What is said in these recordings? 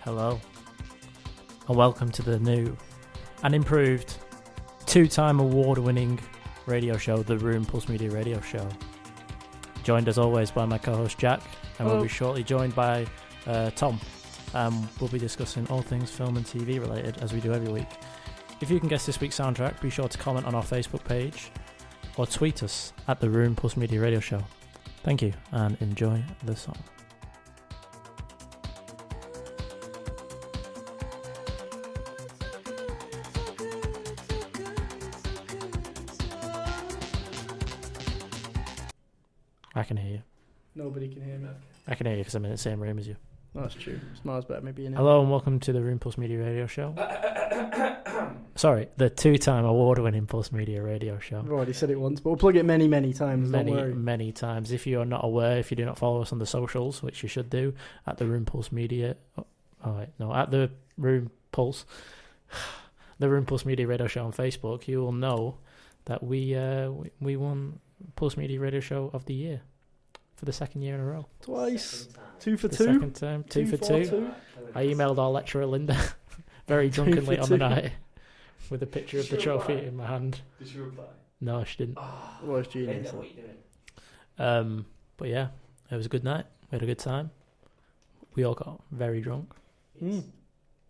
Hello, and welcome to the new and improved two-time award-winning radio show, The Room Pulse Media Radio Show. Joined as always by my co-host Jack, and we'll be shortly joined by Tom. We'll be discussing all things film and TV related, as we do every week. If you can guess this week's soundtrack, be sure to comment on our Facebook page or tweet us at The Room Pulse Media Radio Show. Thank you, and enjoy the song. I can hear you. Nobody can hear me. I can hear you because I'm in the same room as you. That's true. Smiles better maybe in it. Hello and welcome to the Room Pulse Media Radio Show. Sorry, the two-time award-winning Pulse Media Radio Show. I've already said it once, but we'll plug it many, many times. Many times. If you are not aware, if you do not follow us on the socials, which you should do, at the Room Pulse Media... at the Room Pulse... the Room Pulse Media Radio Show on Facebook, you will know that we won Pulse Media Radio Show of the Year for the second year in a row. Twice. 2 for 2. Second time. 2 for 2. I emailed our lecturer Linda very drunkenly on the night with a picture of the trophy in my hand. Did she reply? No, she didn't. It was genius. What are you doing? But yeah, it was a good night. We had a good time. We all got very drunk.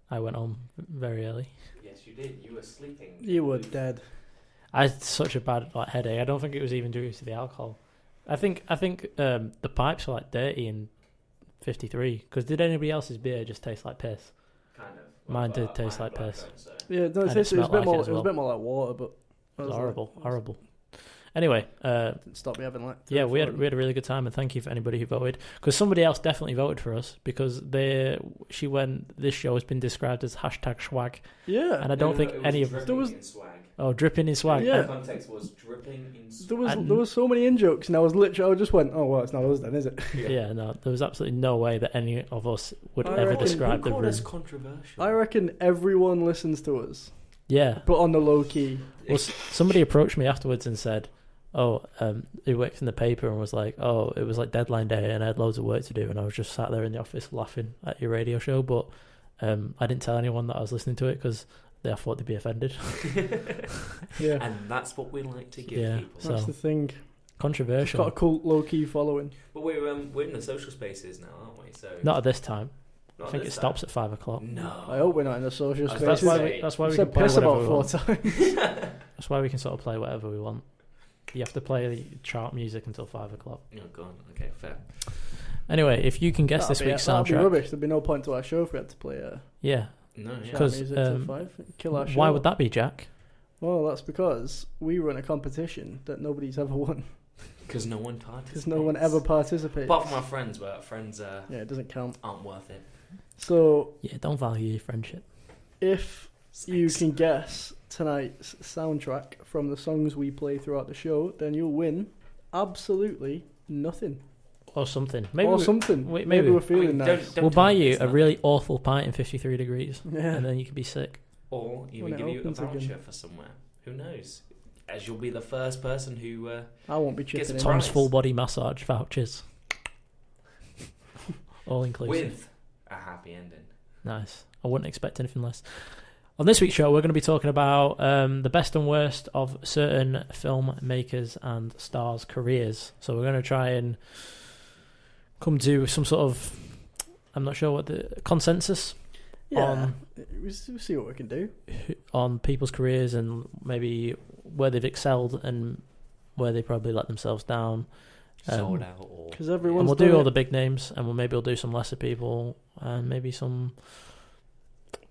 I went home very early. Yes, you did. You were sleeping. You were dead. I had such a bad headache. I don't think it was even due to the alcohol. I think the pipes were dirty in 53. Because did anybody else's beer just taste like piss? Kind of. Mine did taste like piss. Yeah, no, it was a bit more like water, but it was horrible. Anyway, didn't stop me having like. Yeah, we had a really good time, and thank you for anybody who voted. Because somebody else definitely voted for us because this show has been described as #swag. Yeah, and I don't think any of us. There was swag. Oh, dripping in swag. Yeah, the context was dripping in swag. There was so many in jokes, and I just went, oh well, it's not us then, is it? Yeah, no, there was absolutely no way that any of us would ever describe the room. Controversial. I reckon everyone listens to us. Yeah, but on the low key. Well, somebody approached me afterwards and said, he works in the paper and was like, it was like deadline day and I had loads of work to do and I was just sat there in the office laughing at your radio show, but I didn't tell anyone that I was listening to it because they thought they'd be offended. Yeah, and that's what we like to give people. That's the thing. Controversial. It's got a cult low-key following. But we're in the social spaces now, aren't we? So not at this time. I think it stops at 5 o'clock. No, I hope we're not in the social spaces. That's why we said can play piss whatever about we 4 want. times. That's why we can sort of play whatever we want. You have to play the chart music until 5 o'clock. Oh god, okay, fair. Anyway, if you can guess this week's soundtrack, that'd be rubbish. There'd be no point to our show if we had to play. Because music till 5. Kill our show. Why would that be, Jack? Well, that's because we run a competition that nobody's ever won. Because no one participates. Because no one ever participates. Apart from our friends, but our friends it doesn't count. Aren't worth it. So don't value your friendship. If you can guess tonight's soundtrack from the songs we play throughout the show, then you'll win absolutely nothing. Or something. Maybe we're feeling nice. We'll buy you a really awful pint in 53 degrees. Yeah. And then you can be sick. Or even give you a voucher for somewhere. Who knows? As you'll be the first person who I won't be chipping in. Tom's full body massage vouchers. All inclusive. With a happy ending. Nice. I wouldn't expect anything less. On this week's show, we're going to be talking about the best and worst of certain filmmakers and stars' careers. So we're going to try and come to some sort of, I'm not sure what the consensus on. We'll see what we can do on people's careers and maybe where they've excelled and where they probably let themselves down. Sold out, because everyone's. And we'll do all the big names, and we'll do some lesser people, and maybe some.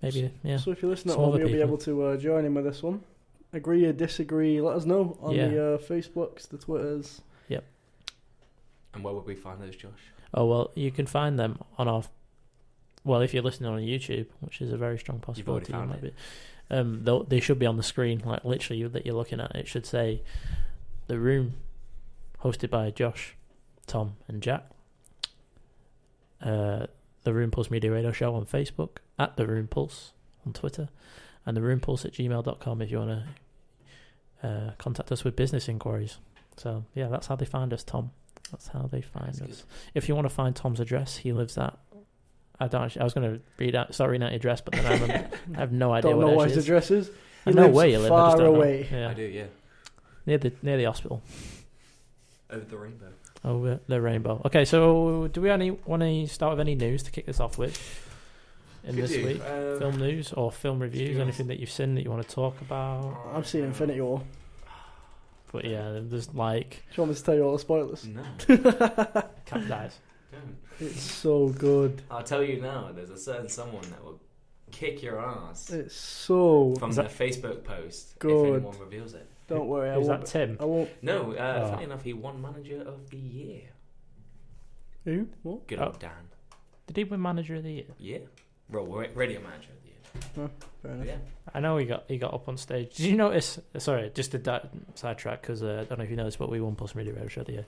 So if you listen at home, you'll be able to join in with this one. Agree or disagree, let us know on the Facebooks, the Twitters. Yep. And where would we find those, Josh? Oh, well, you can find them on our... Well, if you're listening on YouTube, which is a very strong possibility. You've already found it. They should be on the screen, like literally that you're looking at. It should say The Room, hosted by Josh, Tom and Jack. The Room Pulse Media Radio Show on Facebook, at The Room Pulse on Twitter, and theroompulse@gmail.com if you want to contact us with business inquiries. So, yeah, that's how they find us, Tom. That's how they find us. Good. If you want to find Tom's address, he lives at I don't. Actually, I was going to start reading out your address, but then I remember I have no idea. Don't know what what his address is. I know where you live. I just Far don't away. know. Yeah. I do, yeah. Near the hospital. Over the rainbow. Over the rainbow. Okay, so do we want to start with any news to kick this off with? This week, film news or film reviews, anything that you've seen that you want to talk about? I've seen Infinity War. But yeah, there's like... Do you want me to tell you all the spoilers? No. Cat dies. Don't. It's so good. I'll tell you now, there's a certain someone that will kick your ass It's so from their Facebook post good. if anyone reveals it. Don't worry, I Is won't. that Tim? I won't. No, funny enough, he won Manager of the Year. Who? What? Good old Dan. Did he win Manager of the Year? Yeah. Radio Manager of the Year. Oh, fair enough. Yeah. I know he got up on stage. Did you notice? Sorry, just to sidetrack because I don't know if you noticed, but we won Pulse Media Radio Show of the Year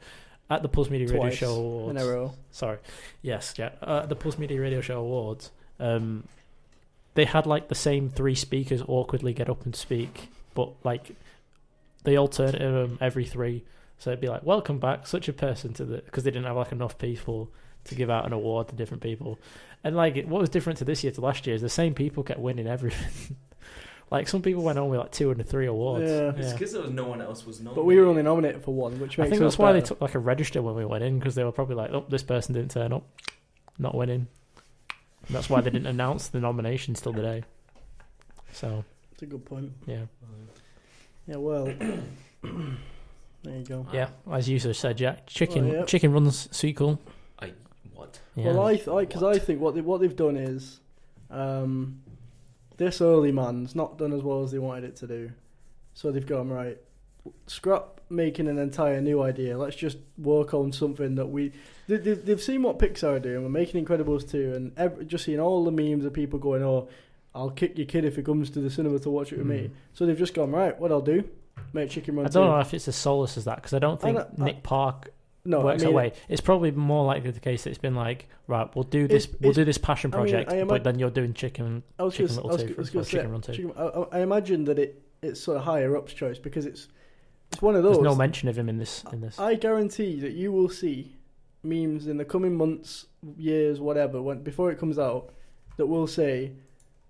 at the Pulse Media Radio Twice Show Awards. in a row. Sorry, yes, yeah. The Pulse Media Radio Show Awards. They had like the same three speakers awkwardly get up and speak, but like they alternate them every three. So it'd be like, "Welcome back, such a person to the," because they didn't have like enough people to give out an award to different people. And like, what was different to this year to last year is the same people kept winning everything. Like some people went on with like 2 and 3 awards. Yeah. It's because there was no one else was nominated. But we were only nominated for one, which makes I think us that's why better. they took like a register when we went in, because they were probably like, "Oh, this person didn't turn up, not winning." And that's why they didn't announce the nominations till today. So That's a good point. yeah, Yeah, well, there you go. yeah. As you said, Jack, Chicken Oh, yeah. Chicken Run's sequel. What? Yeah. Well, I think what they've done is, this early man's not done as well as they wanted it to do, so they've gone right. Scrap making an entire new idea. Let's just work on something that they've seen what Pixar are doing. We're making Incredibles 2, and just seeing all the memes of people going, "Oh, I'll kick your kid if he comes to the cinema to watch it with me." So they've just gone right. What I'll do, make Chicken Run. I don't know if it's as soulless as that, because I don't think Nick Park works that way. It's probably more likely the case that it's been like, right, we'll do this passion project, but then you're doing Chicken Run 2. I imagine that it's sort of higher up's choice, because it's one of those. There's no mention of him in this. I guarantee that you will see memes in the coming months, years, whatever, before it comes out, that will say,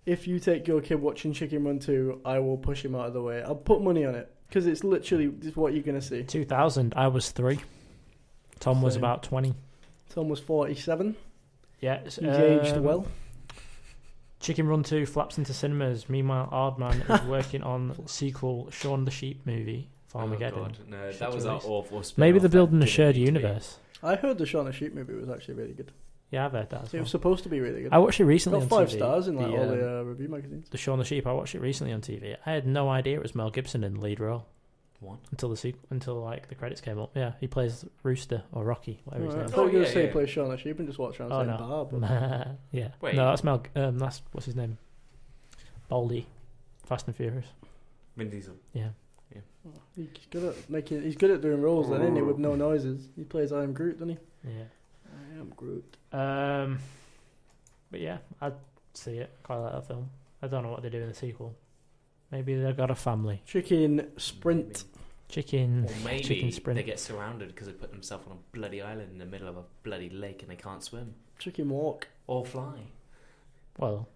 "If you take your kid watching Chicken Run 2, I will push him out of the way." I'll put money on it, because it's literally just what you're going to see. 2000, I was 3. Tom was Same. about 20. Tom was 47. Yeah, He's aged well. Chicken Run 2 flaps into cinemas. Meanwhile, Aardman is working on sequel Shaun the Sheep movie for Armageddon. God, no, that was our awful spin-off. Maybe they're building a that shared didn't need to be. universe. I heard the Shaun the Sheep movie was actually really good. Yeah, I've heard that as It well. was supposed to be really good. I watched it recently Got on 5 TV. stars in all the review magazines. The Shaun the Sheep, I watched it recently on TV. I had no idea it was Mel Gibson in the lead role. What? Until like the credits came up. Yeah, he plays Rooster or Rocky, whatever his I name is. thought you were going to say yeah. play Shaun the Sheep and just watch around saying no. Barb. Yeah. Wait. No, that's Mel. That's what's his name? Baldy, Fast and Furious. Vin Diesel. Yeah. He's good at doing roles, then, isn't he? With no noises. He plays I Am Groot, doesn't he? Yeah. I Am Groot. But yeah, I'd see it. Quite like that film. I don't know what they do in the sequel. Maybe they've got a family. Chicken Sprint. Chicken. Or maybe Chicken Sprint. they get surrounded because they put themselves on a bloody island in the middle of a bloody lake and they can't swim Chicken Walk. or fly. Well,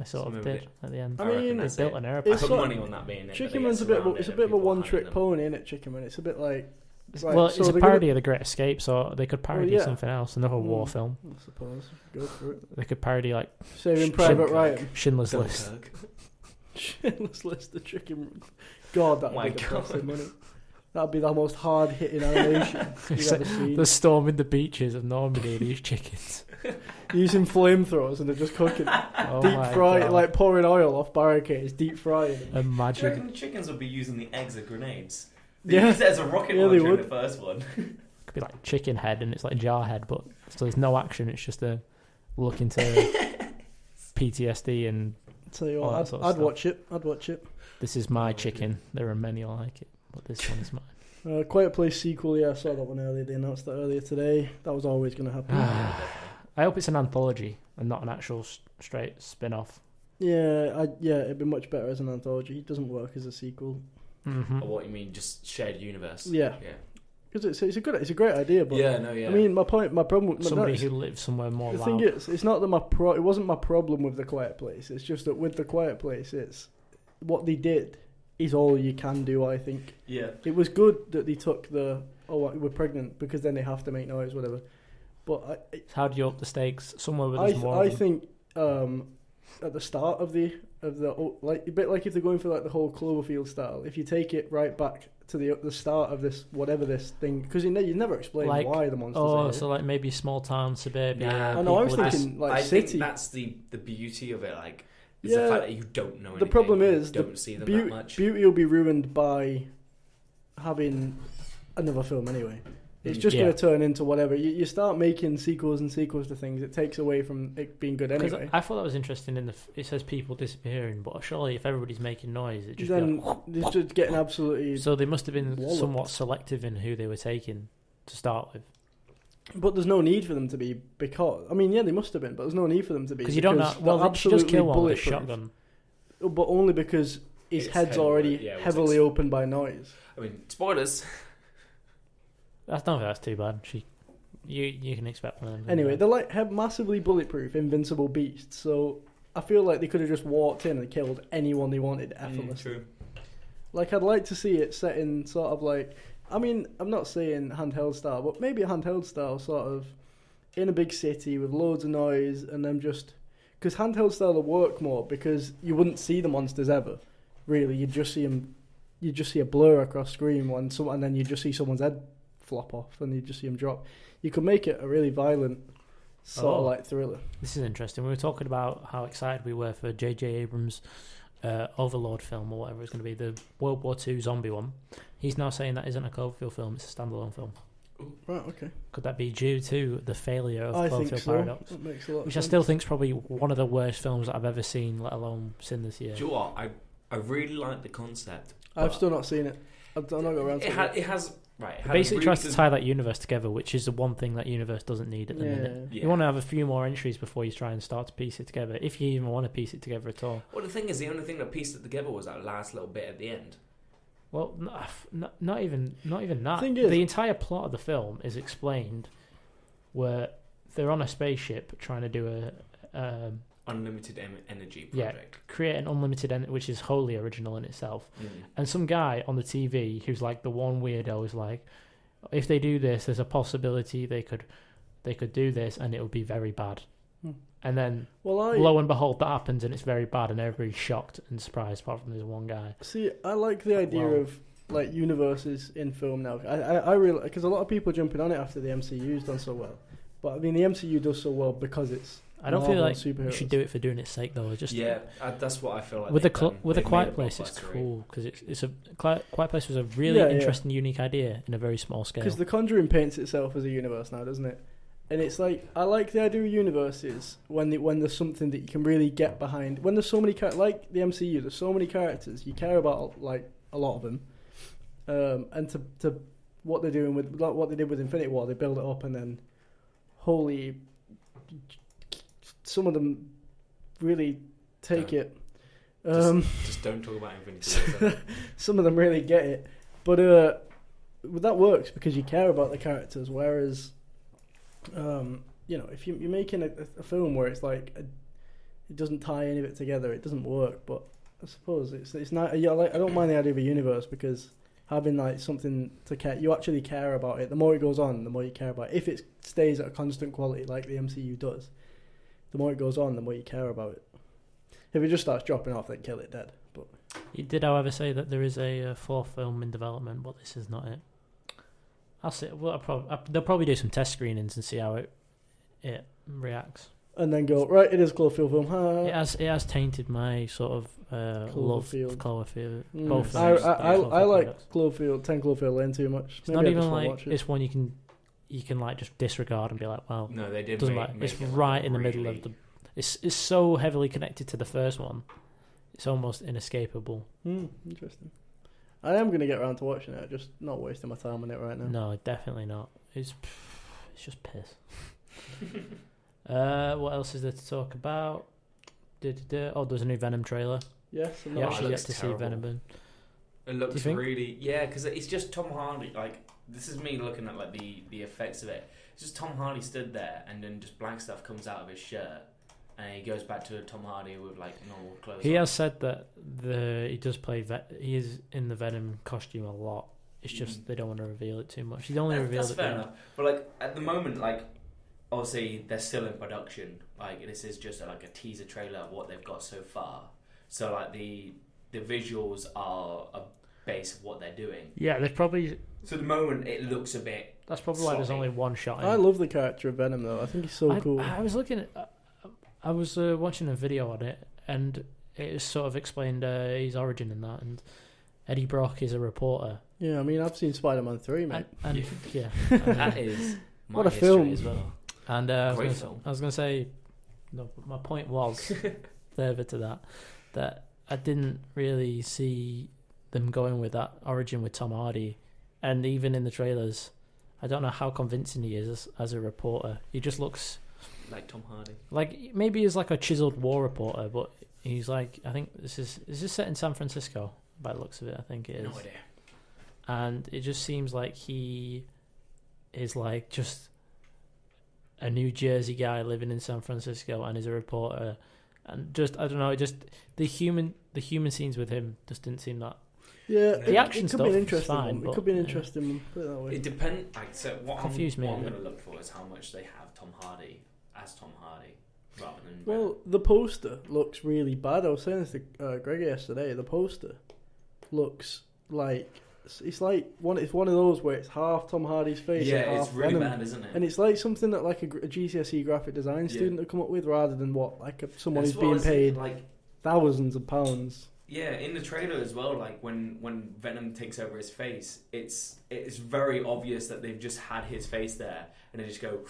I sort of did at the end. I reckon mean, They that's built it. an I airplane. put money on that being it. but Chicken they Run's get a bit of surrounded a and bit of a people one-trick behind them. pony, isn't it? Chicken Run. It's a bit like. Right, Well, so it's a they're parody gonna- of The Great Escape, so they could parody something else, another war film. I suppose. Go for it. They could parody like Saving Private Dunkirk. Ryan. Schindler's List. Dunkirk. Schindler's List, the Chicken Run. God, that'd My be the God. best in money. That'd be the most hard-hitting animation you've ever seen. The storming the beaches of Normandy and these chickens. Using flamethrowers and they're just cooking. Oh Deep my fry, God. like pouring oil off barricades, deep frying them. Do you Imagine. reckon the chickens would be using the eggs as grenades? They Yeah. used it as a rocket Yeah, they launcher in would. the first one. Could be like chicken head and it's like jar head, but so there's no action. It's just a look into PTSD and Tell you all that what, sort of I'd stuff. watch it. I'd watch it. this is my chicken. There are many like it, but this one is mine. Quiet Place sequel, yeah, I saw that one earlier. They announced that earlier today. That was always going to happen. I hope it's an anthology and not an actual straight spin-off. Yeah, it'd be much better as an anthology. It doesn't work as a sequel. Mm-hmm. Or what you mean, just shared universe? Yeah. because it's a great idea, but yeah. I mean, my problem with somebody who lives somewhere more the loud. thing is, it's not that it wasn't my problem with The Quiet Place. It's just that with The Quiet Place, it's what they did is all you can do. I think. Yeah. It was good that they took we're pregnant because then they have to make noise, whatever. But how do you up the stakes? Somewhere where there's more. I think at the start of the like a bit like if they're going for like the whole Cloverfield style, if you take it right back to the start of this whatever this thing, because you never explain like, why the monsters. Oh, are so like maybe small town suburbia. Nah, I know. I was people thinking like I city. think that's the beauty of it. Like, is Yeah, the fact that you don't know. the problem you is don't see them that much. Beauty will be ruined by having another film anyway. It's just going to turn into whatever. You start making sequels and sequels to things, it takes away from it being good anyway. I thought that was interesting it says people disappearing, but surely if everybody's making noise, it just then they're just getting absolutely. So they must have been walloped. somewhat selective in who they were taking to start with. But there's no need for them to be because I mean, yeah, they must have been, but there's no need for them to be because you don't know. Well, she does kill one with a shotgun, but only because his head's already heavily opened by noise. I mean, spoilers. I don't think that's too bad. You can expect one of them. Anyway, they're like have massively bulletproof, invincible beasts. So I feel like they could have just walked in and killed anyone they wanted effortlessly. True. Like I'd like to see it set in sort of like. I mean, I'm not saying handheld style, but maybe a handheld style sort of in a big city with loads of noise, and then just because handheld style will work more because you wouldn't see the monsters ever. Really, you'd just see them. You just see a blur across screen and then you just see someone's head flop off, and you just see him drop. You could make it a really violent sort of like thriller. This is interesting. We were talking about how excited we were for J.J. Abrams' Overlord film or whatever it's going to be, the World War II zombie one. He's now saying that isn't a Cloverfield film; it's a standalone film. Right. Okay. Could that be due to the failure of I Cloverfield think so. Paradox? That makes a lot of Which sense. I still think is probably one of the worst films that I've ever seen, let alone seen this year. Do you know what? I really like the concept. I've still not seen it. I've not got around to it. It has. Right. It basically tries to tie that universe together, which is the one thing that universe doesn't need at the minute. Yeah. You want to have a few more entries before you try and start to piece it together, if you even want to piece it together at all. Well, the thing is, the only thing that pieced it together was that last little bit at the end. Well, not even that. Thing is, the entire plot of the film is explained where they're on a spaceship trying to do a unlimited energy project. Create an unlimited energy, which is wholly original in itself. And some guy on the TV who's like the one weirdo is like, if they do this, there's a possibility they could do this and it would be very bad. And then, lo and behold, that happens and it's very bad, and everybody's shocked and surprised, apart from this one guy. See, I like the idea of like universes in film now. I really, because a lot of people are jumping on it after the MCU's done so well. But I mean, the MCU does so well because it's. I don't feel like you should do it for doing its sake, though. That's what I feel like. With a Quiet Place, it's cool because it's a Quiet Place was a really interesting, unique idea in a very small scale. Because The Conjuring paints itself as a universe now, doesn't it? And it's like I like the idea of universes when there's something that you can really get behind. When there's so many like the MCU, there's so many characters you care about, like a lot of them. And to what they're doing with like what they did with Infinity War, they build it up and then some of them really take it. Just don't talk about Infinity War. Some of them really get it, but that works because you care about the characters. Whereas, if you're making a film where it's like it doesn't tie any of it together, it doesn't work. But I suppose it's not. Yeah, I don't mind the idea of a universe because having like something to care, you actually care about it. The more it goes on, the more you care about it. If it stays at a constant quality like the MCU does, the more it goes on, the more you care about it. If it just starts dropping off, then kill it dead. But you did, however, say that there is a fourth film in development, but this is not it. I'll say. Well, they'll probably do some test screenings and see how it reacts, and then go right. It is Cloverfield film. It has tainted my sort of love of Cloverfield. Both I like Cloverfield, 10 Cloverfield Lane too much. It's not even like it's one you can like just disregard and be like, well, no, they did. Doesn't matter. It's right in the middle of the. It's so heavily connected to the first one. It's almost inescapable. Interesting. I am going to get around to watching it. Just not wasting my time on it right now. No, definitely not. It's just piss. What else is there to talk about? Oh, there's a new Venom trailer. Yes, you actually get to see Venom. It looks really, because it's just Tom Hardy. Like, this is me looking at like the effects of it. It's just Tom Hardy stood there, and then just black stuff comes out of his shirt, and he goes back to Tom Hardy with like normal clothes. He on. has said that he does play he is in the Venom costume a lot. It's just they don't want to reveal it too much. He's only revealed it. That's fair enough. But like at the moment, like obviously they're still in production. Like this is just like a teaser trailer of what they've got so far. So like the visuals are a base of what they're doing. Yeah, they've probably. So at the moment it looks a bit. That's probably why there's only one shot. I love the character of Venom though. I think he's so cool. I was looking at. I was watching a video on it, and it sort of explained his origin in that. And Eddie Brock is a reporter. Yeah, I mean, I've seen Spider-Man 3, mate. And yeah, that is my what a history film as well. And Great film. I was going to say, no, my point was further to that I didn't really see them going with that origin with Tom Hardy, and even in the trailers, I don't know how convincing he is as a reporter. He just looks like Tom Hardy. Like maybe he's like a chiseled war reporter, but he's like, I think is this set in San Francisco by the looks of it? I think it is. No idea. And it just seems like he is like just a New Jersey guy living in San Francisco and is a reporter, and just I don't know, just the human scenes with him just didn't seem that. Yeah, the action stuff is fine. It could be an interesting one. Put it that way. It depends. Like, so what I'm me. going to look for is how much they have Tom Hardy as Tom Hardy rather than. Well, the poster looks really bad. I was saying this to Greg yesterday. The poster looks like. It's like it's one of those where it's half Tom Hardy's face. Yeah, and half it's really Venom. bad, isn't it? And it's like something that like a GCSE graphic design student would come up with, rather than someone who's being paid like thousands of pounds. Yeah, in the trailer as well. Like when Venom takes over his face, it's very obvious that they've just had his face there, and they just go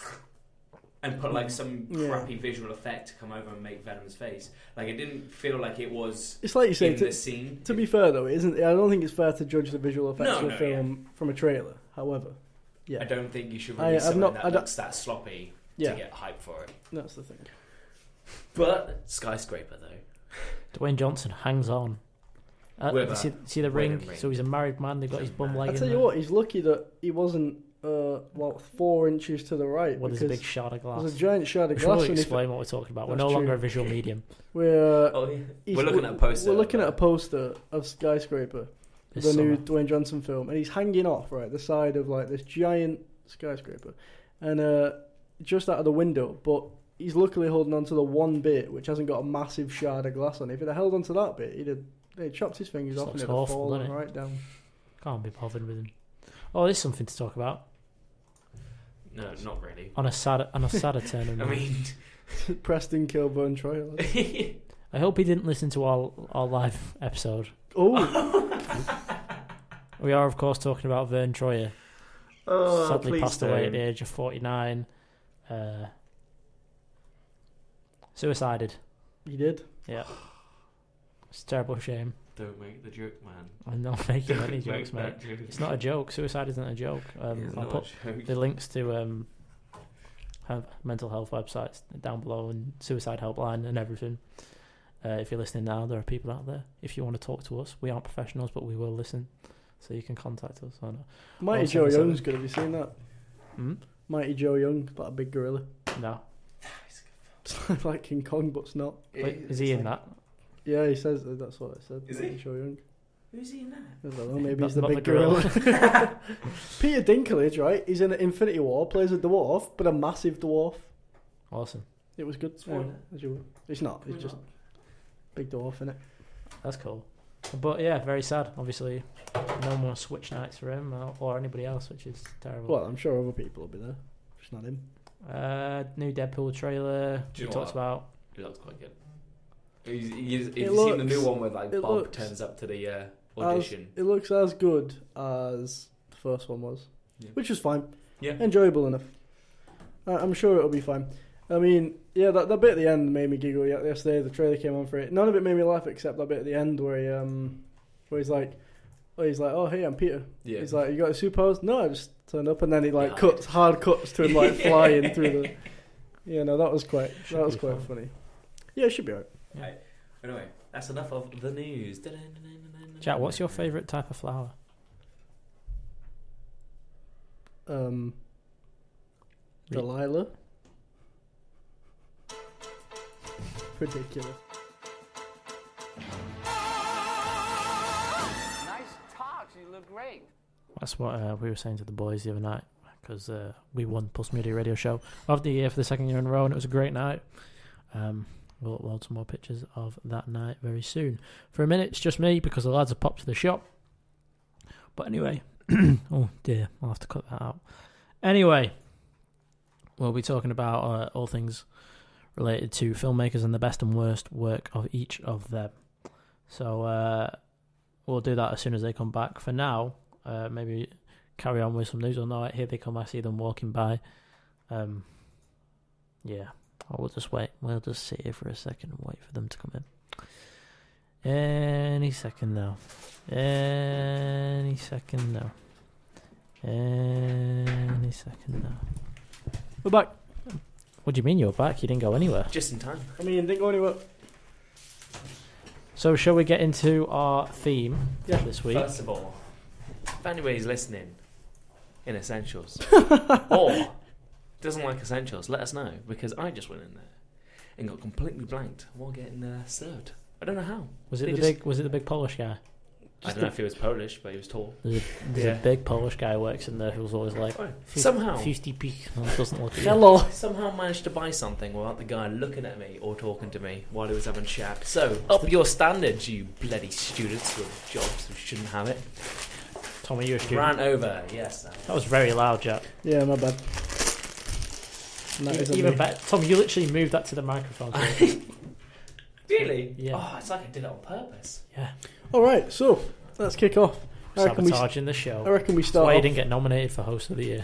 and put like some crappy visual effect to come over and make Venom's face. Like it didn't feel like it was. It's like you say. In the scene. To be fair though, it isn't. I don't think it's fair to judge the visual effects of a film from a trailer. However, yeah, I don't think you should release something that looks that sloppy to get hype for it. That's the thing. But Skyscraper though, Dwayne Johnson hangs on. See the ring? So he's a married man. They've got his bum leg. I tell you what, he's lucky that he wasn't 4 inches to the right. What is a big shard of glass? There's a giant shard of glass. glass. We'll explain what we're talking about. We're no longer a visual medium. We're looking at a poster. We're looking at a poster of Skyscraper, the new Dwayne Johnson film, and he's hanging off the side of like this giant skyscraper, and just out of the window. But he's luckily holding on to the one bit which hasn't got a massive shard of glass on it. If he'd have held on to that bit, he'd chopped his fingers off and it'd have fallen right down. Can't be bothered with him. Oh, there's something to talk about. No, not really. On a sadder turn. I mean, Preston Kilburn Troy. I hope he didn't listen to our live episode. Oh, we are of course talking about Vern Troyer. Sadly passed away at the age of 49. Suicided. He did. Yeah. It's a terrible shame. Don't make the joke, man. I'm not making any jokes, mate. It's not a joke. Suicide isn't a joke. I'll put the links to mental health websites down below and suicide helpline and everything. If you're listening now, there are people out there. If you want to talk to us, we aren't professionals, but we will listen. So you can contact us on Mighty Joe Young's good. Have you seen that? Hmm? Mighty Joe Young, about a big gorilla. No. It's like King Kong, but it's not. Wait, is he in that? Yeah, he says that's what I said. Is Mighty he? Joe Young. Who's he in that? I don't know, maybe he's the big gorilla. Peter Dinklage, right? He's in Infinity War, plays a dwarf, but a massive dwarf. Awesome. It was good. It's not. It's just big dwarf, innit? That's cool. But yeah, very sad. Obviously, no more Switch nights for him or anybody else, which is terrible. Well, I'm sure other people will be there. Just not him. New Deadpool trailer. Do you know talks about. It looks quite good. Have you seen the new one where like Bob turns up to the audition? It looks as good as the first one was, which was fine. Yeah, enjoyable enough. I'm sure it'll be fine. I mean, yeah, that bit at the end made me giggle. Yesterday, the trailer came on for it. None of it made me laugh except that bit at the end where he's like, oh hey, I'm Peter. Yeah. He's like, you got a superpowers? No, I just turned up, and then he like hard cuts to him like flying through the. Yeah, no, that was quite funny. Yeah, it should be alright. Yeah. Right. Anyway, that's enough of the news. Jack, what's your favourite type of flower? Delilah. Ridiculous. Nice talks. You look great. That's what we were saying to the boys the other night, because we won Pulse Media Radio Show of the year for the second year in a row, and it was a great night. We'll upload some more pictures of that night very soon. For a minute, it's just me, because the lads have popped to the shop. But anyway, oh dear, I'll have to cut that out. Anyway, we'll be talking about all things related to filmmakers and the best and worst work of each of them. So we'll do that as soon as they come back. For now, maybe carry on with some news or not. Here they come. I see them walking by. Yeah, we'll just wait. We'll just sit here for a second and wait for them to come in. Any second now. Any second now. Any second now. We're back. What do you mean you're back? You didn't go anywhere. Just in time. I mean, didn't go anywhere. So shall we get into our theme this week? First of all, if anybody's listening in Essentials or doesn't like Essentials, let us know, because I just went in there and got completely blanked while getting served. I don't know how. Was it the big Polish guy? I don't know if he was Polish, but he was tall. There's a big Polish guy who works in there who's always like, somehow 50p, and doesn't look at you. Hello. Somehow managed to buy something without the guy looking at me or talking to me while he was having chat. So, up your standards, you bloody students with jobs who shouldn't have it. Tommy, you're a student. Ran over, yes. That was very loud, Jack. Yeah, my bad. And that isn't Even me. better. Tommy, you literally moved that to the microphone. So Really? Yeah. Oh, it's like I did it on purpose. yeah. All right, so let's kick off. I reckon Sabotaging the show. I reckon we That's start why you off. didn't get nominated for Host of the Year.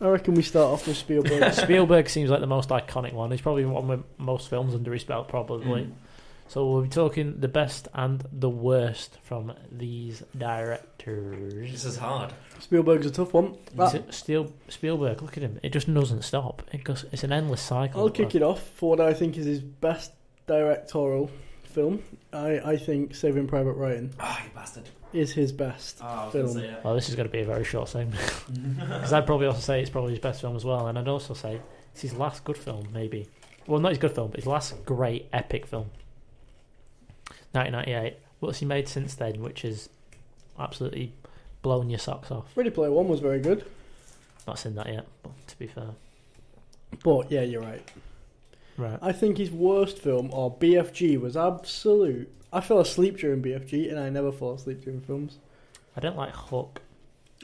I reckon we start off with Spielberg. Spielberg seems like the most iconic one. He's probably one with most films under his belt, probably. So we'll be talking the best and the worst from these directors. This is hard. Spielberg's a tough one. Spielberg, look at him. It just doesn't stop. It's an endless cycle. I'll kick it off for what I think is his best directorial film. I think Saving Private Ryan Ah, you bastard. is his best film. Well, this is going to be a very short segment. Because I'd probably also say it's probably his best film as well. And I'd also say it's his last good film, maybe. Well, not his good film, but his last great epic film. 1998. What's he made since then, which is absolutely blown your socks off? Ready Player One was very good. Not seen that yet, but to be fair. But yeah, you're right. Right. I think his worst film, or BFG, was absolute. I fell asleep during BFG, and I never fall asleep during films. I don't like Hook.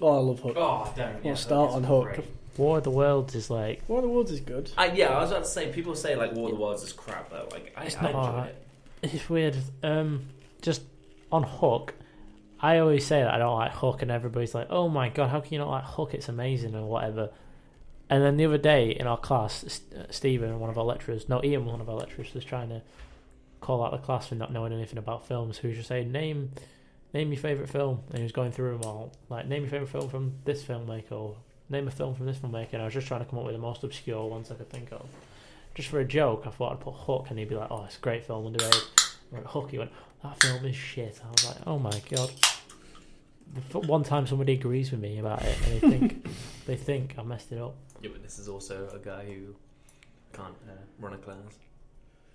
Oh, I love Hook. Oh, don't. We'll start on Hook. Great. War of the Worlds is like... War of the Worlds is good. Yeah, I was about to say, people say like War of the Worlds is crap though. Like I It's enjoy not alright. it. It's weird. Just on Hook, I always say that I don't like Hook, and everybody's like, "Oh my god, how can you not like Hook? It's amazing," or whatever. And then the other day in our class, Stephen, one of our lecturers, Ian, one of our lecturers, was trying to call out the class for not knowing anything about films. Who was just saying, "Name your favourite film," and he was going through them all. Like, name your favourite film from this filmmaker, or name a film from this filmmaker. And I was just trying to come up with the most obscure ones I could think of. Just for a joke, I thought I'd put Hook, and he'd be like, "Oh, it's a great film, underrated." Or at Hook, he went, "That film is shit." I was like, "Oh my god." One time somebody agrees with me about it, and they think I messed it up. Yeah, but this is also a guy who can't run a class.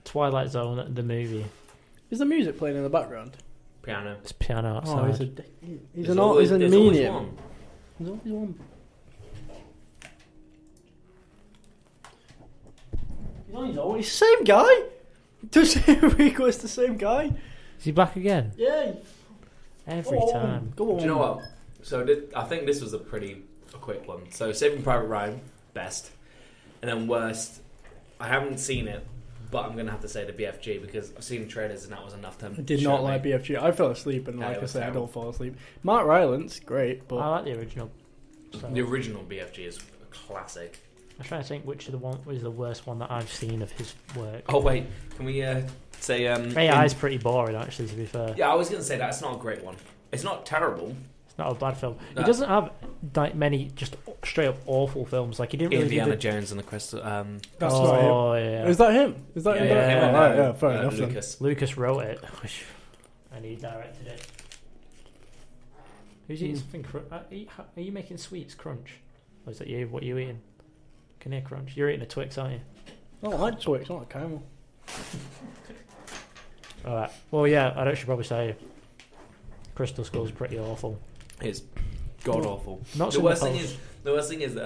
Twilight Zone, the movie. Is the music playing in the background? Piano. It's piano outside. Oh, he's a There's always medium. one. There's always one. He's always the same guy. Does Rico is the same guy? Is he back again? Yeah. Every time. Go on. Do you know what? So I think this was a quick one. So Saving Private Ryan, best, and then worst. I haven't seen it, but I'm gonna have to say the BFG because I've seen trailers and that was enough to. I did not like BFG. I fell asleep, and Yeah, like it I was said, I terrible. don't fall asleep. Mark Rylance, great, but I like the original. So The original BFG is a classic. I'm trying to think which of the one was the worst one that I've seen of his work. Oh wait, can we say AI is pretty boring, actually. To be fair, Yeah, I was gonna say that it's not a great one. It's not terrible. it's not a bad film. No. He doesn't have like many just straight up awful films. Like he didn't really. Indiana do Jones and the Crystal. that's not him. Oh yeah. Is that him? Is that him? Yeah, Oh, yeah, right, yeah, fair enough. Then. Lucas. Lucas wrote it, and he directed it. Who's eating something? Are you making sweets crunch? Or is that you? What are you eating? Can hear crunch. You're eating a Twix, aren't you? I don't like Twix, I like caramel. Alright. Well, yeah, I should probably say Crystal Skull's pretty awful. It's god awful. Not The so worst much. thing is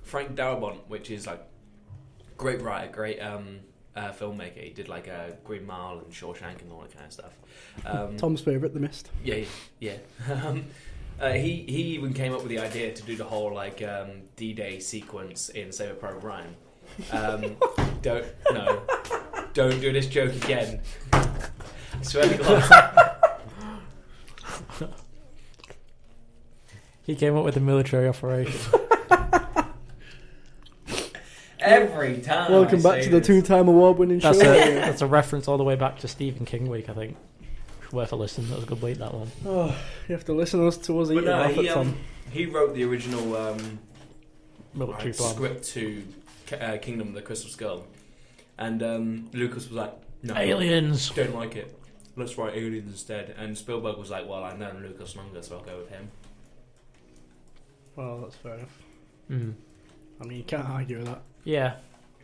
Frank Darabont, which is like great writer, great filmmaker. He did like Green Mile and Shawshank and all that kind of stuff. Tom's favourite, The Mist. Yeah. He even came up with the idea to do the whole like D-Day sequence in Saving Private Ryan. Don't do this joke again. I swear to God. He came up with a military operation. Every time. Welcome back to the two-time award-winning show. That's a reference all the way back to Stephen King week, I think. Worth a listen. That was a good week, that one. Oh, you have to listen to us eating But off at Tom. he wrote the original Military plan. script to Kingdom of the Crystal Skull, and Lucas was like, "No, Aliens." don't like it. Let's write aliens instead." And Spielberg was like, "Well, I've known Lucas longer, so I'll go with him." Well, that's fair enough. Mm. I mean, you can't argue with that. Yeah.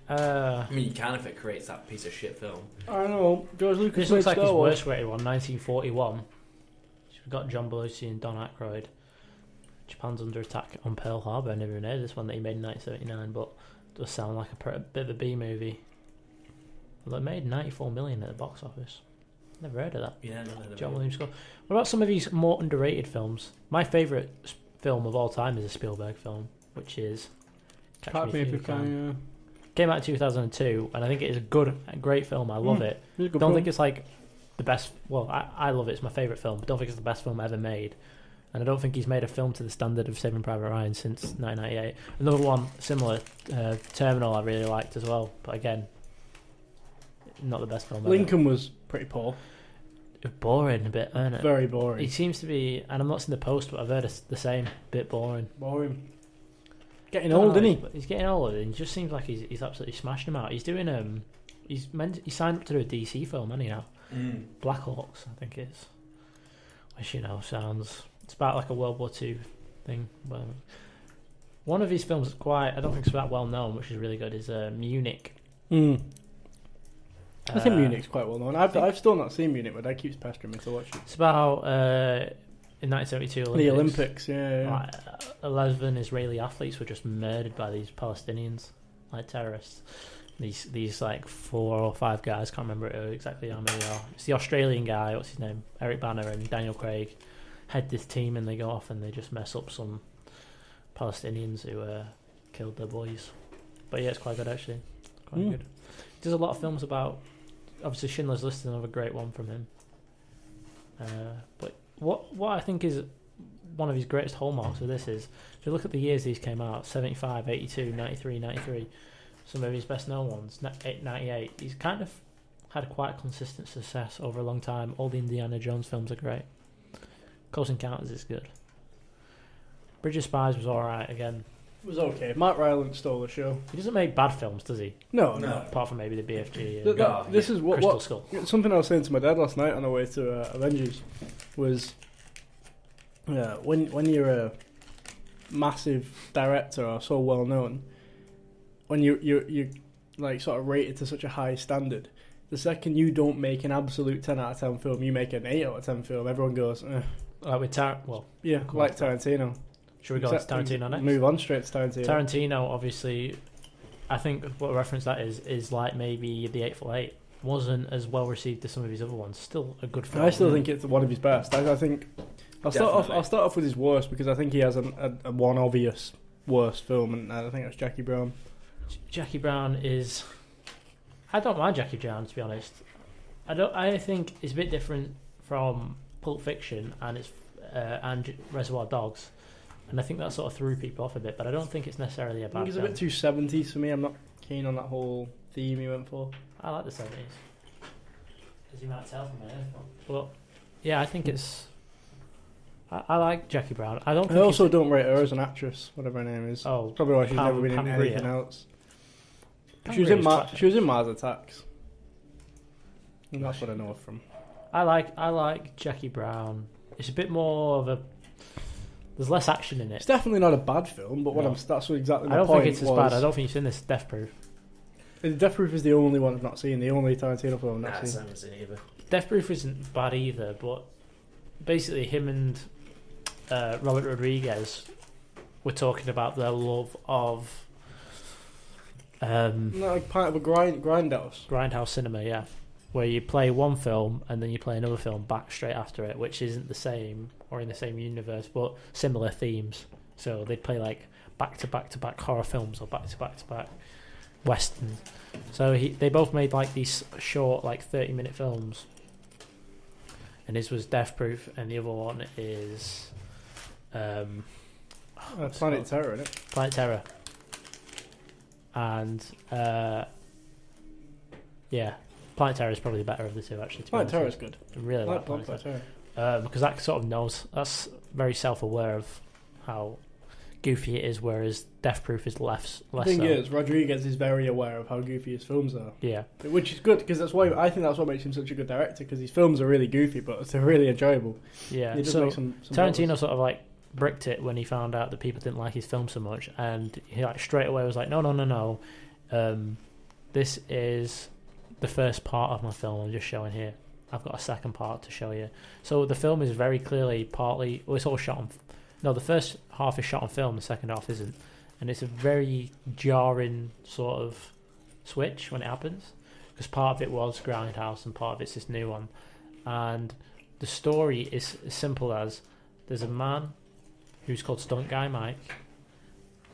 I mean, you can if it creates that piece of shit film. I know. George Lucas This made looks like his Star Wars. worst rated one, 1941. We've got John Belushi and Don Aykroyd. Japan's under attack on Pearl Harbor. I never even heard of this one that he made in 1979, but it does sound like a bit of a B movie. Well, it made 94 million at the box office. Never heard of that. Yeah, no. John Williams score. What about some of these more underrated films? My favourite film of all time is a Spielberg film, which is Catch Me If You Can. Came out in 2002, and I think it is a great film. I love it. Don't think it's like the best. Well, I love it. It's my favourite film. But don't think it's the best film ever made. And I don't think he's made a film to the standard of Saving Private Ryan since 1998. Another one similar, Terminal, I really liked as well. But again, not the best film ever. Lincoln was pretty poor. Boring a bit, isn't it? Very boring. He seems to be, and I'm not seen the post, but I've heard it's the same. Bit boring. Boring. Getting old, isn't he? He's getting older, and it just seems like he's absolutely smashing them out. He's doing he signed up to do a DC film, hasn't he now? Black Hawks, I think it is. Which sounds. It's about like a World War II thing. Well, one of his films is I don't think it's that well known, which is really good. Is Munich. I think Munich's quite well known. I've still not seen Munich, but Dad keeps pestering me to watch it. It's about in 1972 Olympics. The Olympics, yeah. Like, 11 Israeli athletes were just murdered by these Palestinians, like terrorists. These like 4 or 5 guys, can't remember exactly how many are. It's the Australian guy, what's his name? Eric Banner and Daniel Craig head this team, and they go off and they just mess up some Palestinians who killed their boys. But yeah, it's quite good actually. Quite good. There's a lot of films about. Obviously, Schindler's List is another great one from him. But what I think is one of his greatest hallmarks of this is, if you look at the years these came out, 75, 82, 93, 93, some of his best known ones, 98, he's kind of had quite consistent success over a long time. All the Indiana Jones films are great. Close Encounters is good. Bridge of Spies was alright again. It was okay. Matt Ryland stole the show. He doesn't make bad films, does he? No. Apart from maybe the BFG. This is Crystal Skull. Something I was saying to my dad last night on our way to Avengers was, when you're a massive director or so well known, when you like sort of rated to such a high standard, the second you don't make an absolute 10 out of 10 film, you make an 8 out of 10 film, everyone goes, Like with like Tarantino. Should we go to Tarantino next? Move on straight to Tarantino. Tarantino, obviously, I think what reference that is like maybe The Eightful Eight. Wasn't as well received as some of his other ones. Still a good film. I still think it's one of his best. I think I'll start off with his worst, because I think he has a one obvious worst film, and I think that's Jackie Brown. Jackie Brown is. I don't mind Jackie Brown, to be honest. I think it's a bit different from Pulp Fiction and Reservoir Dogs. And I think that sort of threw people off a bit, but I don't think it's necessarily a bad film. It's a bit too 70s for me. I'm not keen on that whole theme he went for. I like the 70s. As you might tell from my earphone. But, yeah, I think it's... I like Jackie Brown. I don't rate her as an actress, whatever her name is. Oh, probably why she's never been in anything else. She was in Mars Attacks. And that's what I know her from. I like Jackie Brown. It's a bit more of a... There's less action in It's it. definitely not a bad film, but No. that's what exactly my I don't point think it's as bad. I don't think you've seen this Death Proof. Death Proof is the only one I've not seen, the only Tarantino film I've Nah, not seen. I haven't seen either. Death Proof isn't bad either, but basically him and Robert Rodriguez were talking about their love of Not like part of a grindhouse. grindhouse cinema, yeah, where you play one film and then you play another film back straight after it, which isn't the same or in the same universe, but similar themes. So they'd play like back to back to back horror films or back to back to back westerns. So they both made like these short, like 30-minute films. And his was Death Proof, and the other one is Planet Terror, innit? Planet Terror. And yeah, Planet Terror is probably the better of the two, actually. Planet Terror is good. I really like Planet Terror. Because that sort of that's very self-aware of how goofy it is, whereas Death Proof is less The thing so. is, Rodriguez is very aware of how goofy his films are. Yeah. Which is good, because that's why I think that's what makes him such a good director, because his films are really goofy, but they're really enjoyable. Yeah. He does So make some Tarantino bubbles. sort of like bricked it when he found out that people didn't like his film so much, and he like straight away was like, no. This is the first part of my film I'm just showing here. I've got a second part to show you. So the film is very clearly partly, well, it's all shot on. No, the first half is shot on film, the second half isn't, and it's a very jarring sort of switch when it happens, because part of it was Grindhouse and part of it's this new one, and the story is as simple as there's a man who's called Stunt Guy Mike,